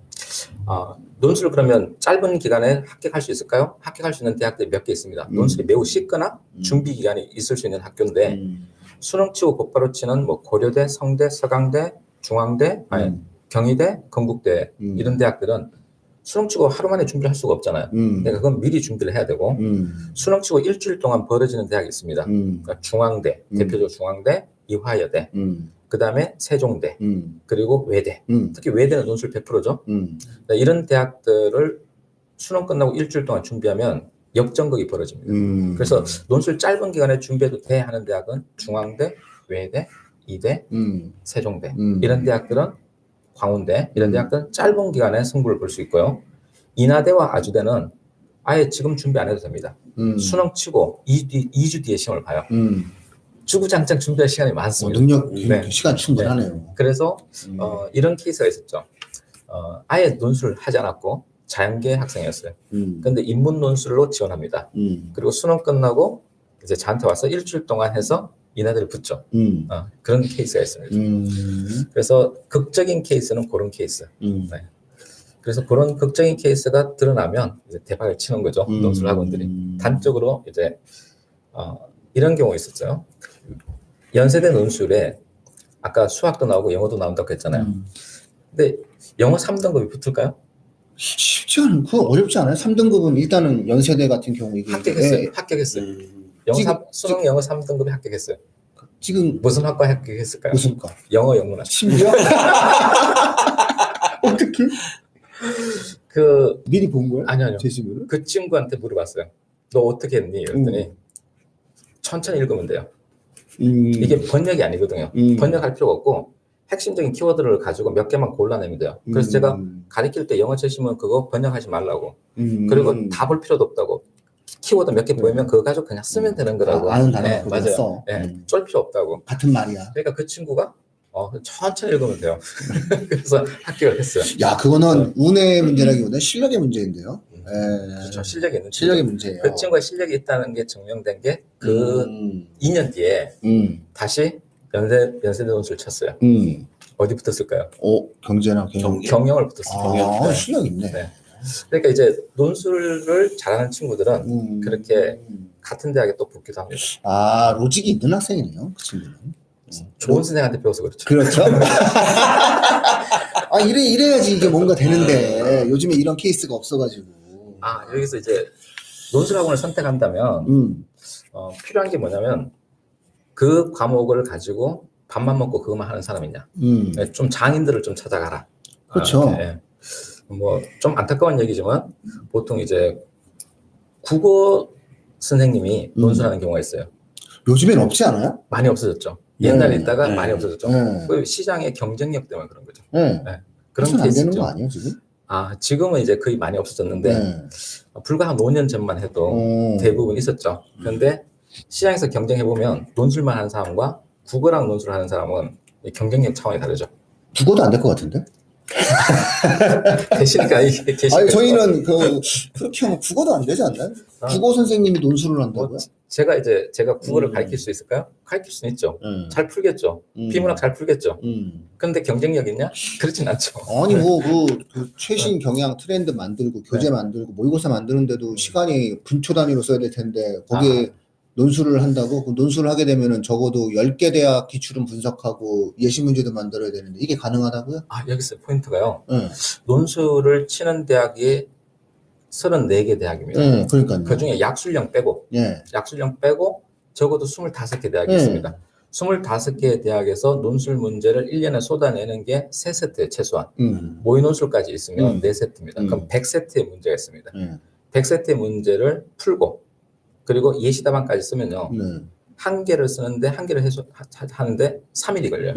논술 그러면 짧은 기간에 합격할 수 있을까요? 합격할 수 있는 대학들이 몇 개 있습니다. 논술이 매우 쉽거나 준비 기간이 있을 수 있는 학교인데 수능 치고 곧바로 치는 뭐 고려대, 성대, 서강대, 중앙대, 경희대, 건국대 이런 대학들은 수능 치고 하루 만에 준비를 할 수가 없잖아요. 그러니까 그건 미리 준비를 해야 되고 수능 치고 일주일 동안 벌어지는 대학이 있습니다. 그러니까 중앙대, 대표적으로 중앙대, 이화여대, 그 다음에 세종대, 그리고 외대. 특히 외대는 논술 100%죠. 이런 대학들을 수능 끝나고 일주일 동안 준비하면 역전극이 벌어집니다. 그래서 논술 짧은 기간에 준비해도 돼 하는 대학은 중앙대, 외대, 이대, 세종대 이런 대학들은 광운대 이런 대학들은 짧은 기간에 승부를 볼 수 있고요. 인하대와 아주대는 아예 지금 준비 안 해도 됩니다. 수능 치고 2주 뒤에 시험을 봐요. 주구장창 준비할 시간이 많습니다. 능력, 네. 시간 충분하네요. 네. 그래서 이런 케이스가 있었죠. 아예 논술을 하지 않았고 자연계 학생이었어요. 그런데 인문 논술로 지원합니다. 그리고 수능 끝나고 이제 저한테 와서 일주일 동안 해서 인하대를 붙죠. 그런 케이스가 있습니다. 그래서 극적인 케이스는 그런 케이스. 네. 그래서 그런 극적인 케이스가 드러나면 이제 대박을 치는 거죠. 논술 학원들이. 단적으로 이제 이런 경우가 있었어요. 연세대 논술에 아까 수학도 나오고 영어도 나온다고 했잖아요. 근데 영어 3등급이 붙을까요? 쉽지 않은, 그거 어렵지 않아요? 3등급은 일단은 연세대 같은 경우 이게 합격했어요. 네. 합격했어요. 수능 영어 3등급이 합격했어요. 지금 무슨 학과에 합격했을까요? 무슨 과? 영어 영문학. 심지어? 어떻게? 미리 본 거예요? 아니요. 제시문을? 그 친구한테 물어봤어요. 너 어떻게 했니? 그랬더니 천천히 읽으면 돼요. 이게 번역이 아니거든요. 번역할 필요가 없고 핵심적인 키워드를 가지고 몇 개만 골라내면 돼요. 그래서 제가 가르칠 때 영어 제시문 그거 번역하지 말라고. 그리고 다 볼 필요도 없다고. 키워드 몇 개 보이면 그거 가지고 그냥 쓰면 되는 거라고. 아는 단어 네, 맞아요. 써. 쫄 필요 없다고. 같은 말이야. 그러니까 그 친구가 천천히 읽으면 돼요. 그래서 합격을 했어요. 야, 그거는 운의 문제라기보다는 실력의 문제인데요. 그렇죠. 실력이 있는 실력의 문제예요. 그 친구가 실력이 있다는 게 증명된 게 그 2년 뒤에 다시 연세대 논술 쳤어요. 어디 붙었을까요? 경제나 경영을 붙었어요. 네. 실력 있네. 네. 그러니까 이제 논술을 잘하는 친구들은 그렇게 같은 대학에 또 붙기도 합니다. 로직이 있는 학생이네요, 그 친구는. 좋은 선생한테 배워서 그렇죠. 그렇죠. 이래야지 이게 뭔가 되는데 요즘에 이런 케이스가 없어가지고. 여기서 이제 논술학원을 선택한다면 필요한 게 뭐냐면 그 과목을 가지고 밥만 먹고 그것만 하는 사람이냐. 좀 장인들을 좀 찾아가라. 그렇죠. 뭐 좀 안타까운 얘기지만 보통 이제 국어 선생님이 논술하는 경우가 있어요. 요즘엔 없지 않아요? 많이 없어졌죠. 옛날에 있다가 네. 많이 없어졌죠. 그 시장의 경쟁력 때문에 그런 거죠. 그런 그런 안 되는 케이스죠. 거 아니에요 지금? 지금은 이제 거의 많이 없어졌는데 불과 한 5년 전만 해도 대부분 있었죠. 그런데 시장에서 경쟁해 보면 논술만 하는 사람과 국어랑 논술을 하는 사람은 이 경쟁력 차원이 다르죠. 국어도 안 될 것 같은데? 계시니까 이게 계시니까. 저희는 그렇게 하면 국어도 안 되지 않나요? 국어 선생님이 논술을 한다고요? 제가 국어를 가르칠 수 있을까요? 가르칠 수는 있죠. 잘 풀겠죠. 비문학 잘 풀겠죠. 근데 경쟁력 있냐? 그렇진 않죠. 아니 그 최신 경향 트렌드 만들고 교재 만들고 모의고사 만드는데도 시간이 분초 단위로 써야 될 텐데 거기에 논술을 한다고? 그 논술을 하게 되면은 적어도 10개 대학 기출은 분석하고 예시 문제도 만들어야 되는데 이게 가능하다고요? 여기서 포인트가요. 논술을 치는 대학이 34개 대학입니다. 그러니까요. 그 중에 약술령 빼고 적어도 25개 대학이 있습니다. 25개 대학에서 논술 문제를 1년에 쏟아내는 게 3세트 최소한. 모의 논술까지 있으면 4세트입니다. 그럼 100세트의 문제가 있습니다. 100세트의 문제를 풀고 그리고 예시답안까지 쓰면요. 한 개를 쓰는데 한 개를 하는데 3일이 걸려요.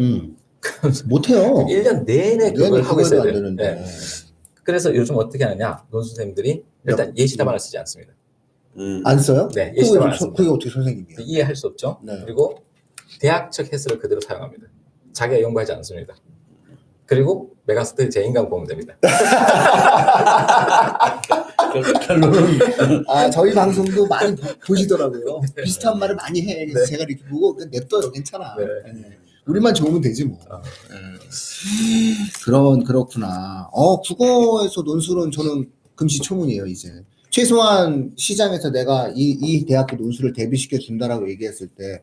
못해요. 1년 내내 그걸 하고 있어야 돼요. 되는데. 그래서 요즘 어떻게 하느냐. 논술 선생님들이 일단 예시답안을 쓰지 않습니다. 안 써요? 네, 예시답안 안 씁니다. 그게 어떻게 선생님이에요? 이해할 수 없죠. 네. 그리고 대학 측 해설을 그대로 사용합니다. 자기가 연구하지 않습니다. 그리고 메가스터디 제 인강 보면 됩니다. 결론은 저희 방송도 많이 보시더라고요. 네. 비슷한 말을 많이 해. 그래서 네. 제가 이렇게 보고 냅둬요. 괜찮아. 네. 네. 우리만 좋으면 되지 뭐. 그렇구나. 국어에서 논술은 저는 금시초문이에요, 이제. 최소한 시장에서 내가 이 대학교 논술을 대비시켜 준다라고 얘기했을 때,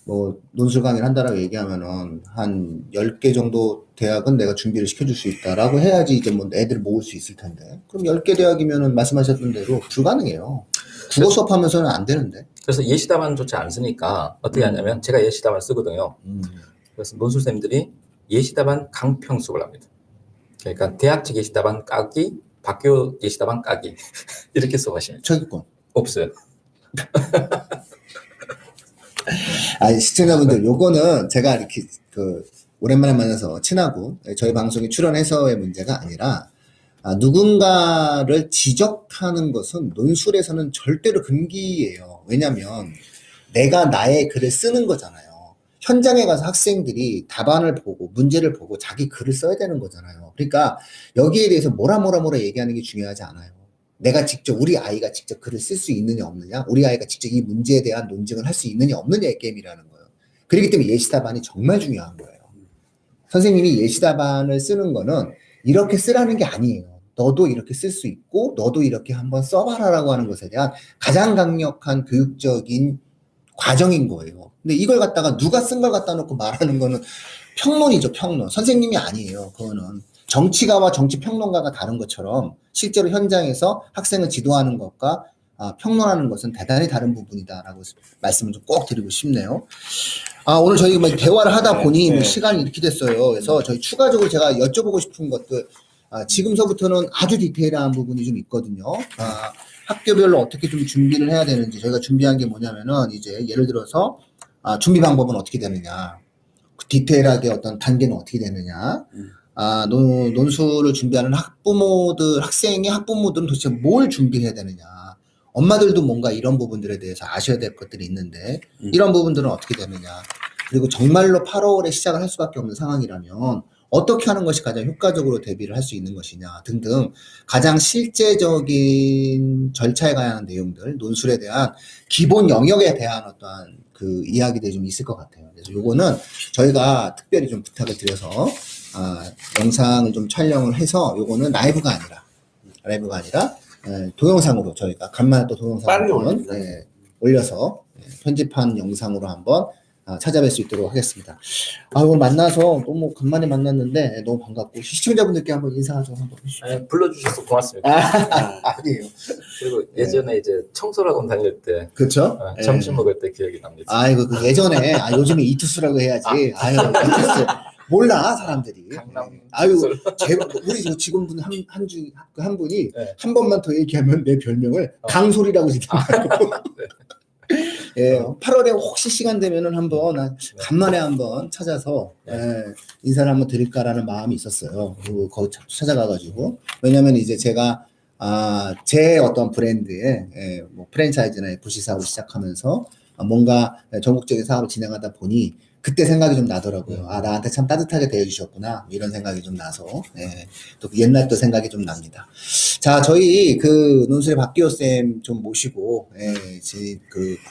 뭐, 논술 강의를 한다라고 얘기하면은, 한 10개 정도 대학은 내가 준비를 시켜줄 수 있다라고 해야지 이제 뭐 애들 모을 수 있을 텐데. 그럼 10개 대학이면은 말씀하셨던 대로 불가능해요. 국어 수업하면서는 안 되는데. 그래서 예시답안조차 안 쓰니까 어떻게 하냐면 제가 예시답안 쓰거든요. 그래서 논술생들이 예시답안 강평수를 합니다. 그러니까 대학 측 예시답안 까기, 박교 예시답안 까기 이렇게 써가시면 저기권. 없어요. 시청자분들, 요거는 제가 이렇게 오랜만에 만나서 친하고 저희 방송에 출연해서의 문제가 아니라 누군가를 지적하는 것은 논술에서는 절대로 금기예요. 왜냐면 내가 나의 글을 쓰는 거잖아요. 현장에 가서 학생들이 답안을 보고 문제를 보고 자기 글을 써야 되는 거잖아요. 그러니까 여기에 대해서 뭐라 얘기하는 게 중요하지 않아요. 내가 직접 우리 아이가 직접 글을 쓸 수 있느냐 없느냐, 우리 아이가 직접 이 문제에 대한 논증을 할 수 있느냐 없느냐의 게임이라는 거예요. 그렇기 때문에 예시답안이 정말 중요한 거예요. 선생님이 예시답안을 쓰는 거는 이렇게 쓰라는 게 아니에요. 너도 이렇게 쓸 수 있고 너도 이렇게 한번 써봐라라고 하는 것에 대한 가장 강력한 교육적인 과정인 거예요. 근데 이걸 갖다가 누가 쓴 걸 갖다 놓고 말하는 거는 평론이죠, 평론. 선생님이 아니에요, 그거는. 정치가와 정치평론가가 다른 것처럼 실제로 현장에서 학생을 지도하는 것과 평론하는 것은 대단히 다른 부분이다라고 말씀을 좀 꼭 드리고 싶네요. 오늘 저희가 막 대화를 하다 보니 뭐 시간이 이렇게 됐어요. 그래서 저희 추가적으로 제가 여쭤보고 싶은 것들, 지금서부터는 아주 디테일한 부분이 좀 있거든요. 학교별로 어떻게 좀 준비를 해야 되는지, 저희가 준비한 게 뭐냐면은 이제 예를 들어서 준비 방법은 어떻게 되느냐, 디테일하게 어떤 단계는 어떻게 되느냐, 논술을 준비하는 학부모들은 도대체 뭘 준비해야 되느냐. 엄마들도 뭔가 이런 부분들에 대해서 아셔야 될 것들이 있는데, 이런 부분들은 어떻게 되느냐. 그리고 정말로 8월에 시작을 할 수밖에 없는 상황이라면, 어떻게 하는 것이 가장 효과적으로 대비를 할 수 있는 것이냐 등등 가장 실제적인 절차에 관한 내용들, 논술에 대한 기본 영역에 대한 어떠한 그 이야기들이 좀 있을 것 같아요. 그래서 요거는 저희가 특별히 좀 부탁을 드려서 영상을 좀 촬영을 해서 요거는 라이브가 아니라 동영상으로 저희가 간만에 또 빠르게 동영상을 올려서 편집한 영상으로 한번 찾아뵐 수 있도록 하겠습니다. 오늘 만나서 너무 간만에 만났는데 너무 반갑고 시청자분들께 한번 인사 좀 한번 해주시죠. 불러주셔서 고맙습니다. 아니에요. 그리고 예전에 이제 청소학원 다닐 때 그렇죠? 점심 먹을 때 기억이 납니다. 아이고 그 예전에 요즘에 이투스라고 해야지. 이투스 몰라 사람들이. 강남 우리 저 직원분 한 분이 네. 한 번만 더 얘기하면 내 별명을 강솔이라고 지더라고. 예, 8월에 혹시 시간 되면은 한번 간만에 한번 찾아서 인사를 한번 드릴까라는 마음이 있었어요. 거기 찾아가가지고. 왜냐면 이제 제가 제 어떤 브랜드의 뭐 프랜차이즈나 FC 사업을 시작하면서 뭔가 전국적인 사업을 진행하다 보니 그때 생각이 좀 나더라고요. 나한테 참 따뜻하게 대해주셨구나. 이런 생각이 좀 나서, 또 옛날 또 생각이 좀 납니다. 자, 저희 그 논술의 박기호쌤 좀 모시고,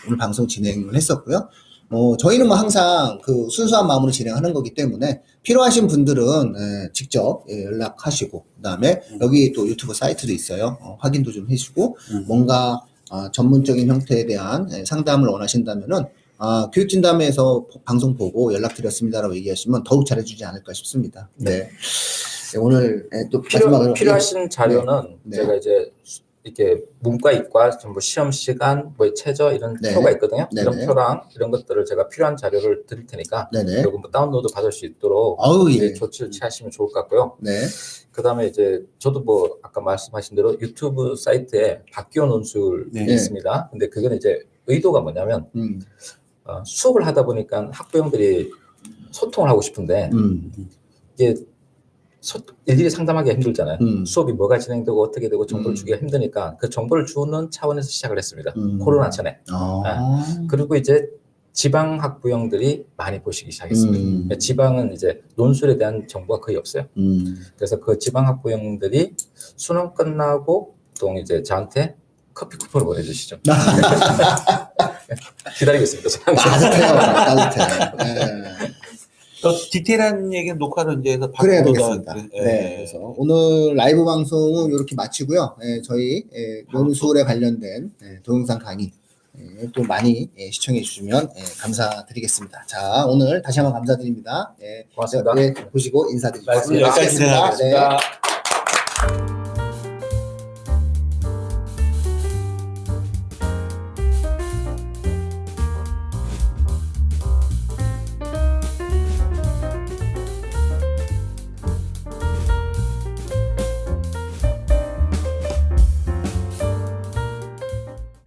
오늘 방송 진행을 했었고요. 저희는 뭐 항상 그 순수한 마음으로 진행하는 거기 때문에 필요하신 분들은 직접 연락하시고, 그 다음에 여기 또 유튜브 사이트도 있어요. 확인도 좀 해주시고, 뭔가 전문적인 형태에 대한 상담을 원하신다면은 교육진담회에서 방송 보고 연락드렸습니다라고 얘기하시면 더욱 잘해주지 않을까 싶습니다. 네. 오늘 또 필요하신 자료는 네. 제가 이제 이렇게 문과, 이과 전부 시험 시간, 뭐 최저 이런 표가 있거든요. 네네. 이런 표랑 이런 것들을 제가 필요한 자료를 드릴 테니까 여러분 다운로드 받을 수 있도록 조치를 취하시면 좋을 것 같고요. 네. 그다음에 이제 저도 뭐 아까 말씀하신 대로 유튜브 사이트에 박기호 논술이 있습니다. 근데 그건 이제 의도가 뭐냐면 수업을 하다 보니까 학부형들이 소통을 하고 싶은데 이게 일일이 상담하기가 힘들잖아요. 수업이 뭐가 진행되고 어떻게 되고 정보를 주기가 힘드니까 그 정보를 주는 차원에서 시작을 했습니다. 코로나 전에. 그리고 이제 지방 학부형들이 많이 보시기 시작했습니다. 지방은 이제 논술에 대한 정보가 거의 없어요. 그래서 그 지방 학부형들이 수능 끝나고 또 이제 저한테 커피 쿠폰을 보내주시죠. 기다리고 있습니다. 따뜻해요. 따뜻해요. 네. 더 디테일한 얘기는 녹화를 이제 해서 그래야 바꾸고 되겠습니다. 예. 네, 그래서 오늘 라이브 방송은 이렇게 마치고요. 저희 논술에 관련된 동영상 강의 또 많이 시청해 주시면 감사드리겠습니다. 자, 오늘 다시 한번 감사드립니다. 고맙습니다. 보시고 인사드리겠습니다. 말씀 여기까지 진행하겠습니다. 네.